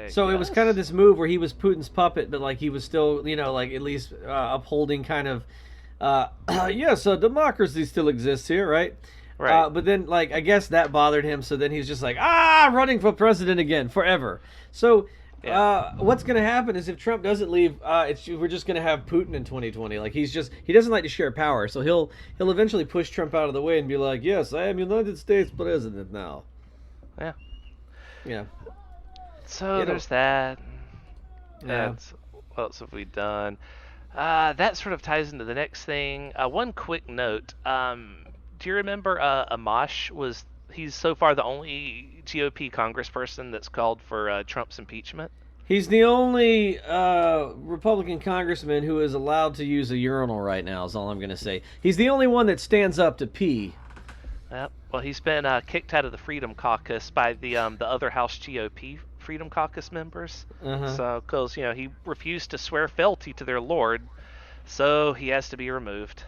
So it was kind of this move where he was Putin's puppet, but like he was still, like at least upholding kind of, yes, democracy still exists here, right? Right. But then, like, I guess that bothered him, so then he's just like, running for president again forever. So. Yeah. What's going to happen is if Trump doesn't leave, we're just going to have Putin in 2020. Like he doesn't like to share power, so he'll eventually push Trump out of the way and be like, "Yes, I am United States president now." Yeah. Yeah. So there's that. Yeah. What else have we done? That sort of ties into the next thing. One quick note. Do you remember Amash he's so far the only GOP congressperson that's called for Trump's impeachment? He's the only Republican congressman who is allowed to use a urinal right now, is all I'm going to say. He's the only one that stands up to pee. Yep. Well, he's been kicked out of the Freedom Caucus by the other House GOP Freedom Caucus members. Uh-huh. So, because, he refused to swear fealty to their lord, so he has to be removed.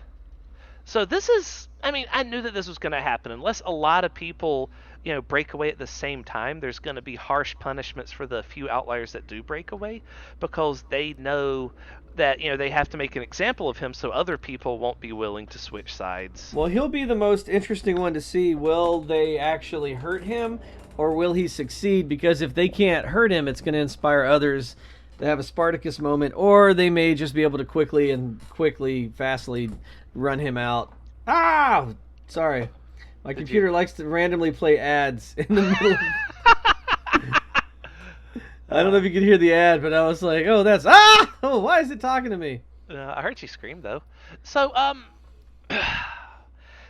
So this is, I knew that this was going to happen. Unless a lot of people, break away at the same time, there's going to be harsh punishments for the few outliers that do break away, because they know that, they have to make an example of him so other people won't be willing to switch sides. Well, he'll be the most interesting one to see. Will they actually hurt him, or will he succeed? Because if they can't hurt him, it's going to inspire others to have a Spartacus moment, or they may just be able to fastly run him out. Ah! Sorry. My computer likes to randomly play ads in the middle of... I don't know if you could hear the ad, but I was like, oh, that's... Ah! Oh, why is it talking to me? I heard you scream, though. So,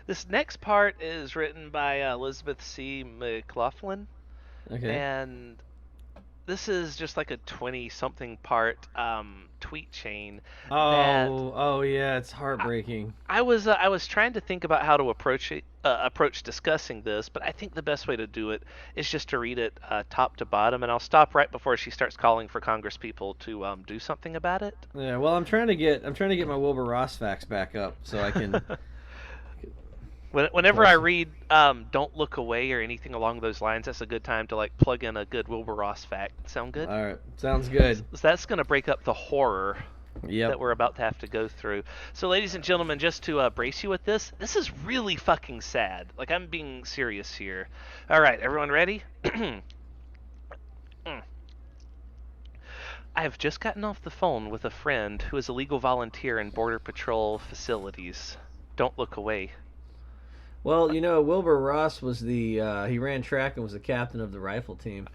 this next part is written by Elizabeth C. McLaughlin. Okay. And this is just like a 20-something part tweet chain. Oh yeah, it's heartbreaking. I was trying to think about how to approach discussing this, but I think the best way to do it is just to read it top to bottom, and I'll stop right before she starts calling for Congress people to do something about it. Yeah, well, I'm trying to get my Wilbur Ross facts back up so I can. Whenever I read "Don't Look Away" or anything along those lines, that's a good time to plug in a good Wilbur Ross fact. Sound good? All right, sounds good. So that's going to break up the horror Yep. that we're about to have to go through. So, ladies and gentlemen, just to brace you with this is really fucking sad. I'm being serious here. All right, everyone ready? I have just gotten off the phone with a friend who is a legal volunteer in Border Patrol facilities. Don't look away. Well, Wilbur Ross was he ran track and was the captain of the rifle team.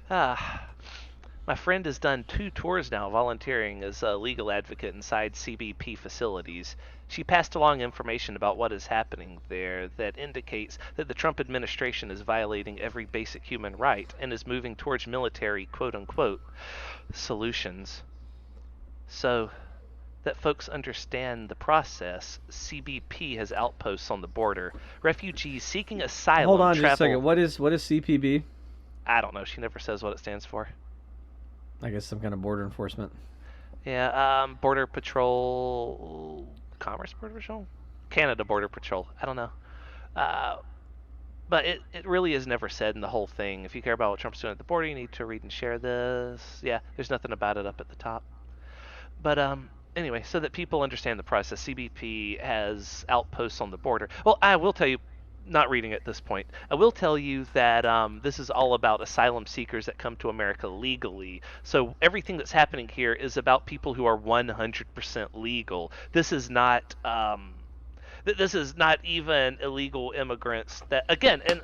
My friend has done 2 tours now volunteering as a legal advocate inside CBP facilities. She passed along information about what is happening there that indicates that the Trump administration is violating every basic human right and is moving towards military quote-unquote solutions. So that folks understand the process, CBP has outposts on the border. Refugees seeking asylum Hold on just a second. What is CPB? I don't know. She never says what it stands for. I guess some kind of border enforcement. Yeah, Border Patrol... Commerce Border Patrol? Canada Border Patrol. I don't know. But it really is never said in the whole thing. If you care about what Trump's doing at the border, you need to read and share this. Yeah, there's nothing about it up at the top. But, anyway, so that people understand the process, CBP has outposts on the border. Well, I will tell you, not reading at this point, I will tell you that this is all about asylum seekers that come to America legally. So everything that's happening here is about people who are 100% legal. This is not even illegal immigrants that, again, and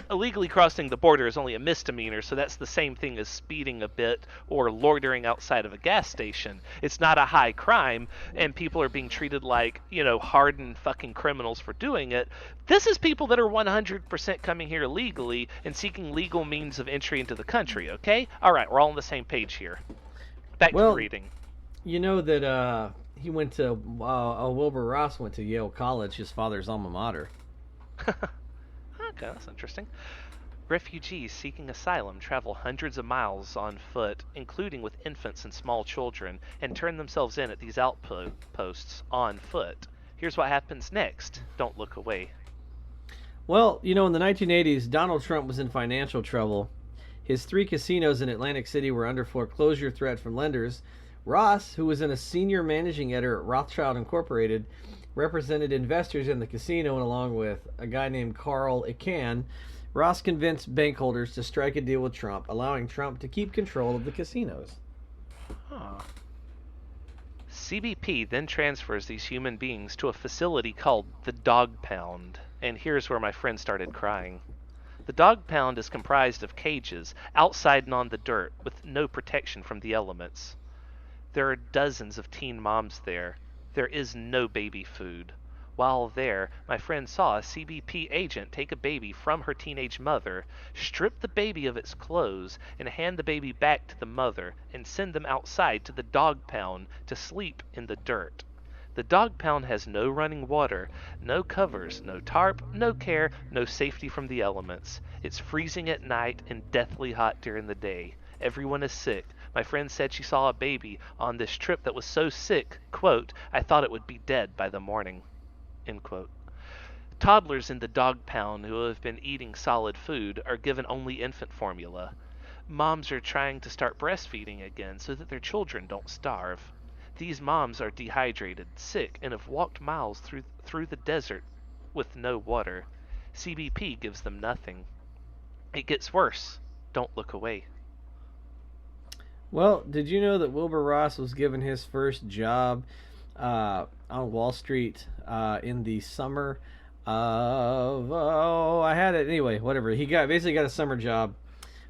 illegally crossing the border is only a misdemeanor, so that's the same thing as speeding a bit or loitering outside of a gas station. It's not a high crime, and people are being treated like, hardened fucking criminals for doing it. This is people that are 100% coming here legally and seeking legal means of entry into the country, okay? All right, we're all on the same page here. Back to reading. You know that he went to, Wilbur Ross went to Yale College, his father's alma mater. Okay, that's interesting. Refugees seeking asylum travel hundreds of miles on foot, including with infants and small children, and turn themselves in at these outposts on foot. Here's what happens next. Don't look away. Well, in the 1980s, Donald Trump was in financial trouble. His 3 casinos in Atlantic City were under foreclosure threat from lenders. Ross, who was a senior managing editor at Rothschild Incorporated, represented investors in the casino, and along with a guy named Carl Icahn, Ross convinced bank holders to strike a deal with Trump, allowing Trump to keep control of the casinos. Huh. CBP then transfers these human beings to a facility called the Dog Pound, and here's where my friend started crying. The Dog Pound is comprised of cages, outside and on the dirt, with no protection from the elements. There are dozens of teen moms there. There is no baby food. While there, my friend saw a CBP agent take a baby from her teenage mother, strip the baby of its clothes, and hand the baby back to the mother, and send them outside to the Dog Pound to sleep in the dirt. The dog pound has no running water, no covers, no tarp, no care, no safety from the elements. It's freezing at night and deathly hot during the day. Everyone is sick. My friend said she saw a baby on this trip that was so sick, quote, I thought it would be dead by the morning, end quote. Toddlers in the dog pound who have been eating solid food are given only infant formula. Moms are trying to start breastfeeding again so that their children don't starve. These moms are dehydrated, sick, and have walked miles through the desert with no water. CBP gives them nothing. It gets worse. Don't look away. Well, did you know that Wilbur Ross was given his first job on Wall Street in the summer of... Oh, I had it. Anyway, whatever. He basically got a summer job.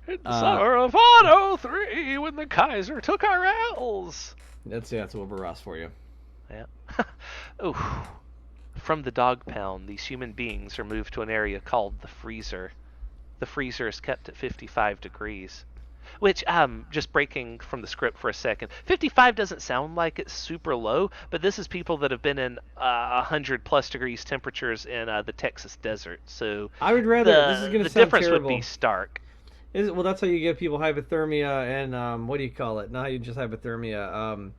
In the summer of 103, when the Kaiser took our L's. That's Wilbur Ross for you. Yeah. Ooh. From the dog pound, these human beings are moved to an area called the freezer. The freezer is kept at 55 degrees. Which, just breaking from the script for a second, 55 doesn't sound like it's super low, but this is people that have been in 100+ degrees temperatures in the Texas desert. So I would rather, this is going to sound difference terrible. Would be stark. Well, that's how you give people hypothermia and what do you call it? Not just hypothermia.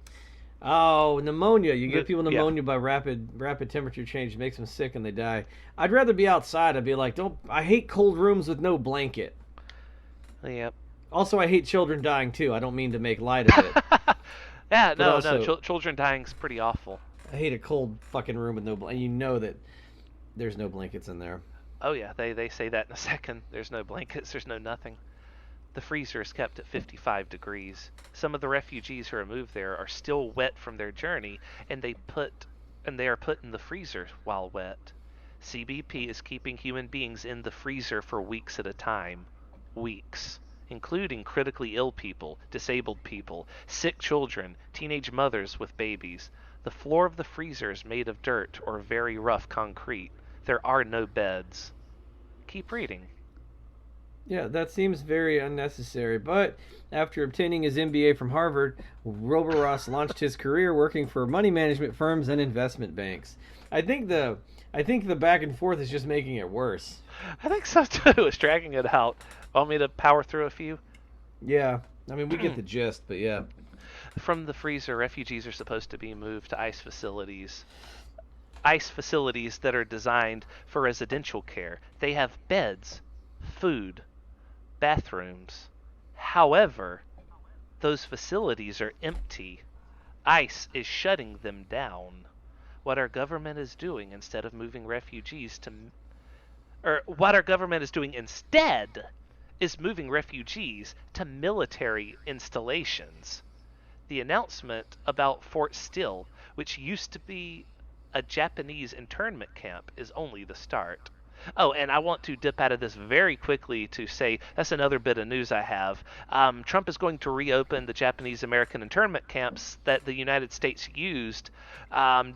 Pneumonia. You give people pneumonia by rapid temperature change. It makes them sick and they die. I'd rather be outside. I'd be like, I hate cold rooms with no blanket. Yep. Also, I hate children dying too. I don't mean to make light of it. Yeah, no. Children dying's pretty awful. I hate a cold fucking room with no blanket. You know that there's no blankets in there. Oh yeah, they say that in a second. There's no blankets. There's no nothing. The freezer is kept at 55 degrees. Some of the refugees who are moved there are still wet from their journey, and they are put in the freezer while wet. CBP is keeping human beings in the freezer for weeks at a time. Weeks. Including critically ill people, disabled people, sick children, teenage mothers with babies. The floor of the freezer is made of dirt or very rough concrete. There are no beds. Keep reading. Yeah, that seems very unnecessary, but after obtaining his MBA from Harvard, Wilbur Ross launched his career working for money management firms and investment banks. I think the back and forth is just making it worse. I think so too. It's dragging it out. Want me to power through a few? Yeah. I mean, we get the gist, but yeah. From the freezer, refugees are supposed to be moved to ICE facilities. ICE facilities that are designed for residential care. They have beds, food, bathrooms. However, those facilities are empty. ICE is shutting them down. What our government is doing instead of moving refugees to... Or what our government is doing instead is moving refugees to military installations. The announcement about Fort Still, which used to be a Japanese internment camp, is only the start. Oh, and I want to dip out of this very quickly to say, that's another bit of news I have. Trump is going to reopen the Japanese-American internment camps that the United States used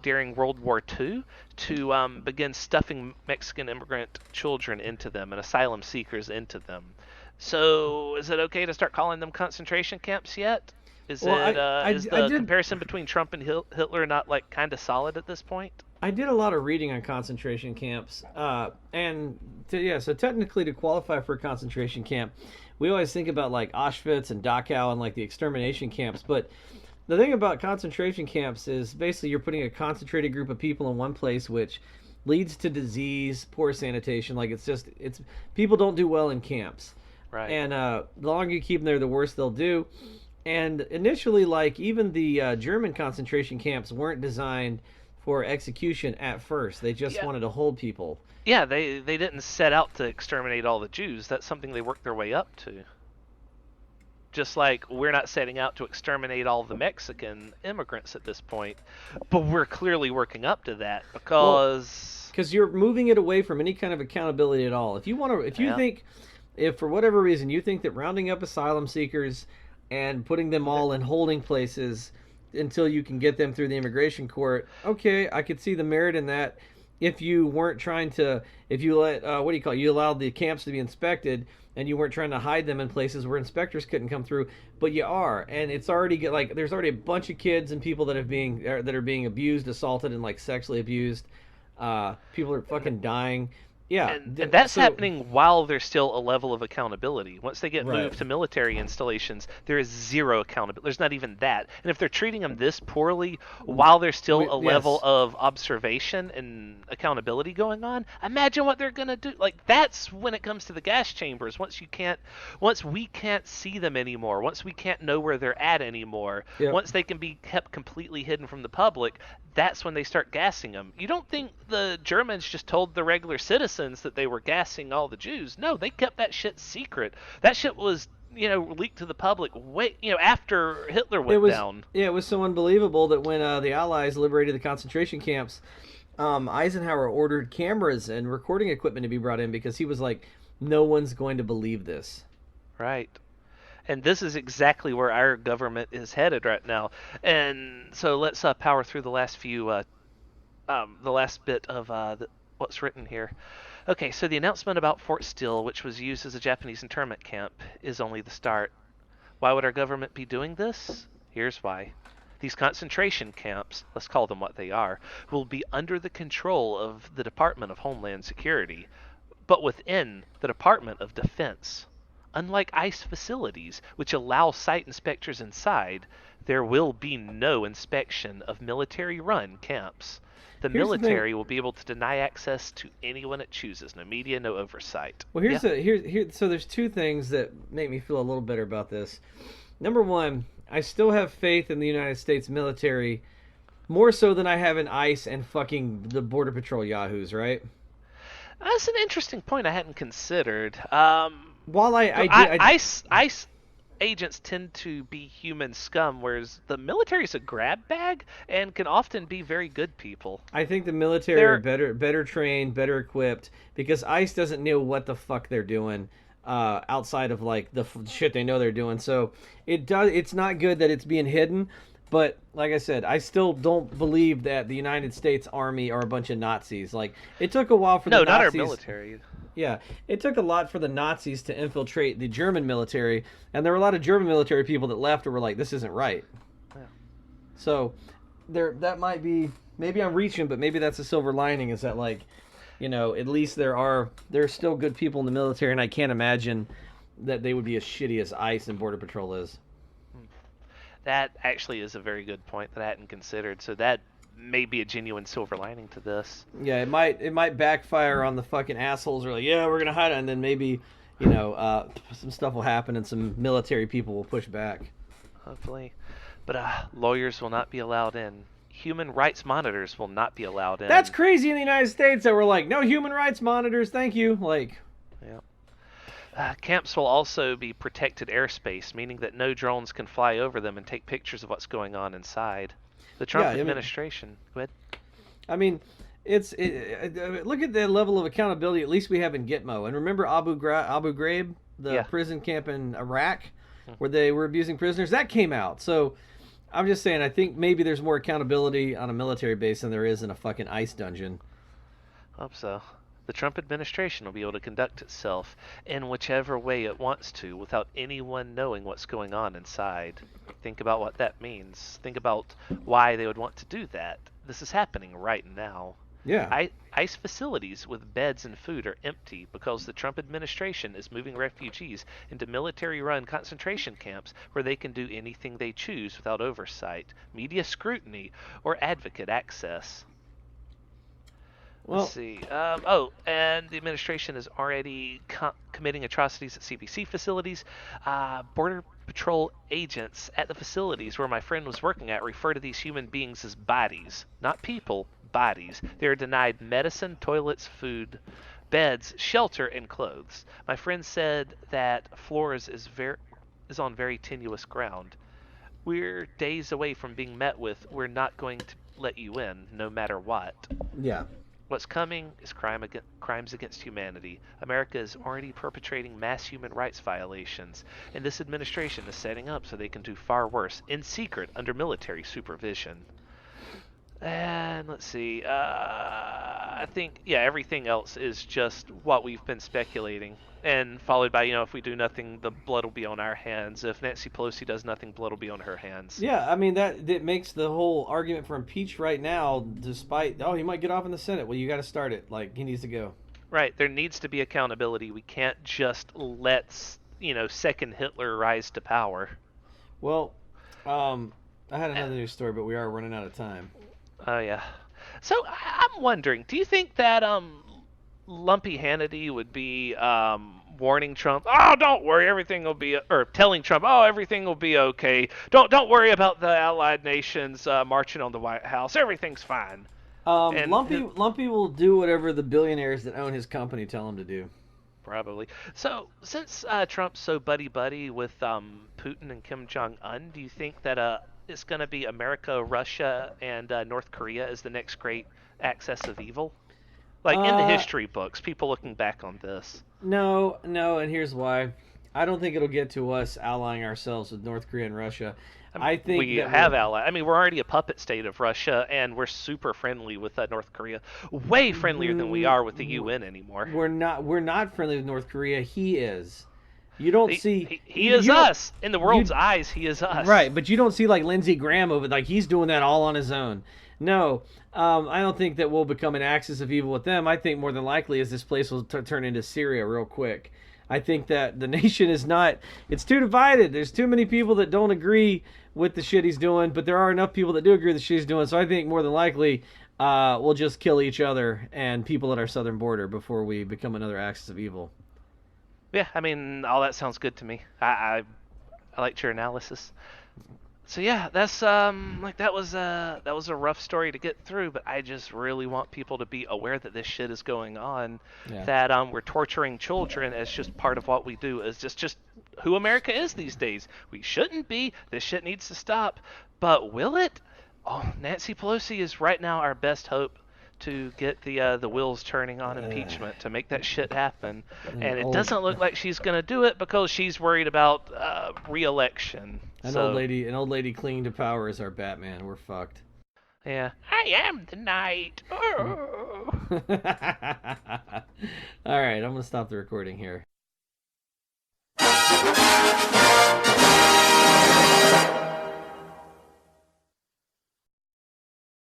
during World War II to begin stuffing Mexican immigrant children into them and asylum seekers into them. So is it okay to start calling them concentration camps yet? Is the comparison between Trump and Hitler not like kind of solid at this point? I did a lot of reading on concentration camps, so technically to qualify for a concentration camp, we always think about like Auschwitz and Dachau and like the extermination camps, but the thing about concentration camps is basically you're putting a concentrated group of people in one place, which leads to disease, poor sanitation. Like it's people don't do well in camps, right? And the longer you keep them there, the worse they'll do. And initially, like even the German concentration camps weren't designed for execution at first. They just wanted to hold people. Yeah, they didn't set out to exterminate all the Jews. That's something they worked their way up to. Just like we're not setting out to exterminate all the Mexican immigrants at this point, but we're clearly working up to that because you're moving it away from any kind of accountability at all. If you think for whatever reason you think that rounding up asylum seekers and putting them all in holding places until you can get them through the immigration court, okay, I could see the merit in that. if you weren't trying to, if you let, what do you call it? You allowed the camps to be inspected, and you weren't trying to hide them in places where inspectors couldn't come through, but you are, and it's already like there's already a bunch of kids and people that are being abused, assaulted, and like sexually abused. People are fucking dying. Yeah, and that's happening while there's still a level of accountability. Once they get Right. moved to military installations, there is zero accountability. There's not even that. And if they're treating them this poorly while there's still a level Yes. of observation and accountability going on, imagine what they're gonna do. Like that's when it comes to the gas chambers. Once we can't see them anymore, once we can't know where they're at anymore, Yep. once they can be kept completely hidden from the public, that's when they start gassing them. You don't think the Germans just told the regular citizens that they were gassing all the Jews? No, they kept that shit secret. That shit was, leaked to the public after Hitler went down. Yeah, it was so unbelievable that when the Allies liberated the concentration camps, Eisenhower ordered cameras and recording equipment to be brought in because he was like, no one's going to believe this. Right. And this is exactly where our government is headed right now. And so let's power through the last the last bit of what's written here. Okay, so the announcement about Fort Steele, which was used as a Japanese internment camp, is only the start. Why would our government be doing this? Here's why. These concentration camps, let's call them what they are, will be under the control of the Department of Homeland Security, but within the Department of Defense. Unlike ICE facilities, which allow site inspectors inside, there will be no inspection of military-run camps. The military will be able to deny access to anyone it chooses. No media, no oversight. Well, so there's two things that make me feel a little better about this. Number one, I still have faith in the United States military more so than I have in ICE and fucking the Border Patrol yahoos, right? That's an interesting point I hadn't considered. While ICE agents tend to be human scum, whereas the military is a grab bag and can often be very good people. I think the military are better trained, better equipped, because ICE doesn't know what the fuck they're doing outside of like the shit they know they're doing. So it's not good that it's being hidden. But like I said, I still don't believe that the United States Army are a bunch of Nazis. Like it took a while for the Nazis. No, not our military. Yeah, it took a lot for the Nazis to infiltrate the German military, and there were a lot of German military people that left or were like, "This isn't right." Yeah. So that might be, maybe I'm reaching, but maybe that's a silver lining is that like, at least there's still good people in the military, and I can't imagine that they would be as shitty as ICE and Border Patrol is. That actually is a very good point that I hadn't considered. So that may be a genuine silver lining to this. Yeah, it might backfire on the fucking assholes. Are like, yeah, we're gonna hide it, and then maybe, some stuff will happen and some military people will push back. Hopefully, but lawyers will not be allowed in. Human rights monitors will not be allowed in. That's crazy in the United States that we're like, no human rights monitors, thank you. Like, yeah. Camps will also be protected airspace, meaning that no drones can fly over them and take pictures of what's going on inside. The Trump administration. Go ahead. I mean, look at the level of accountability at least we have in Gitmo. And remember Abu Ghraib, the prison camp in Iraq, where they were abusing prisoners? That came out. So I'm just saying, I think maybe there's more accountability on a military base than there is in a fucking ICE dungeon. Hope so. The Trump administration will be able to conduct itself in whichever way it wants to without anyone knowing what's going on inside. Think about what that means. Think about why they would want to do that. This is happening right now. Yeah. ICE facilities with beds and food are empty because the Trump administration is moving refugees into military-run concentration camps where they can do anything they choose without oversight, media scrutiny, or advocate access. Well, let's see. And the administration is already committing atrocities at CBC facilities. Border Patrol agents at the facilities where my friend was working at refer to these human beings as bodies, not people, bodies. They are denied medicine, toilets, food, beds, shelter, and clothes. My friend said that Flores is on very tenuous ground. We're days away from being met with, "We're not going to let you in, no matter what." Yeah. What's coming is crimes against humanity. America is already perpetrating mass human rights violations, and this administration is setting up so they can do far worse, in secret, under military supervision. And let's see. I think, yeah, everything else is just what we've been speculating. And followed by, if we do nothing, the blood will be on our hands. If Nancy Pelosi does nothing, blood will be on her hands. Yeah, I mean, that makes the whole argument for impeach right now, despite, he might get off in the Senate. Well, you got to start it. Like, he needs to go. Right. There needs to be accountability. We can't just let, second Hitler rise to power. Well, I had another news story, but we are running out of time. Oh, yeah. So I'm wondering, do you think that Lumpy Hannity would be warning Trump, oh, don't worry, everything will be, or telling Trump, oh, everything will be okay. Don't worry about the Allied nations marching on the White House. Everything's fine. Lumpy will do whatever the billionaires that own his company tell him to do. Probably. So since Trump's so buddy with Putin and Kim Jong-un, do you think that it's going to be America, Russia, and North Korea as the next great axis of evil? Like in the history books, people looking back on this. No, and here's why. I don't think it'll get to us allying ourselves with North Korea and Russia. I think we have allied. I mean, we're already a puppet state of Russia, and we're super friendly with North Korea. Way friendlier than we are with the UN anymore. We're not friendly with North Korea. He is. You don't see. He is us. In the world's eyes, he is us. Right, but you don't see like Lindsey Graham over, like he's doing that all on his own. No, I don't think that we'll become an axis of evil with them. I think more than likely is this place will turn into Syria real quick. I think that the nation is not, it's too divided. There's too many people that don't agree with the shit he's doing, but there are enough people that do agree with the shit he's doing. So I think more than likely we'll just kill each other and people at our southern border before we become another axis of evil. Yeah, I mean, all that sounds good to me. I liked your analysis. So yeah, that's that was a rough story to get through, but I just really want people to be aware that this shit is going on. Yeah. That we're torturing children as just part of what we do, is just who America is these days. We shouldn't be. This shit needs to stop. But will it? Oh, Nancy Pelosi is right now our best hope to get the wheels turning on impeachment, to make that shit happen. And it doesn't look like she's going to do it because she's worried about re-election. An old lady clinging to power is our Batman. We're fucked. Yeah. I am the night. Oh. All right, I'm going to stop the recording here.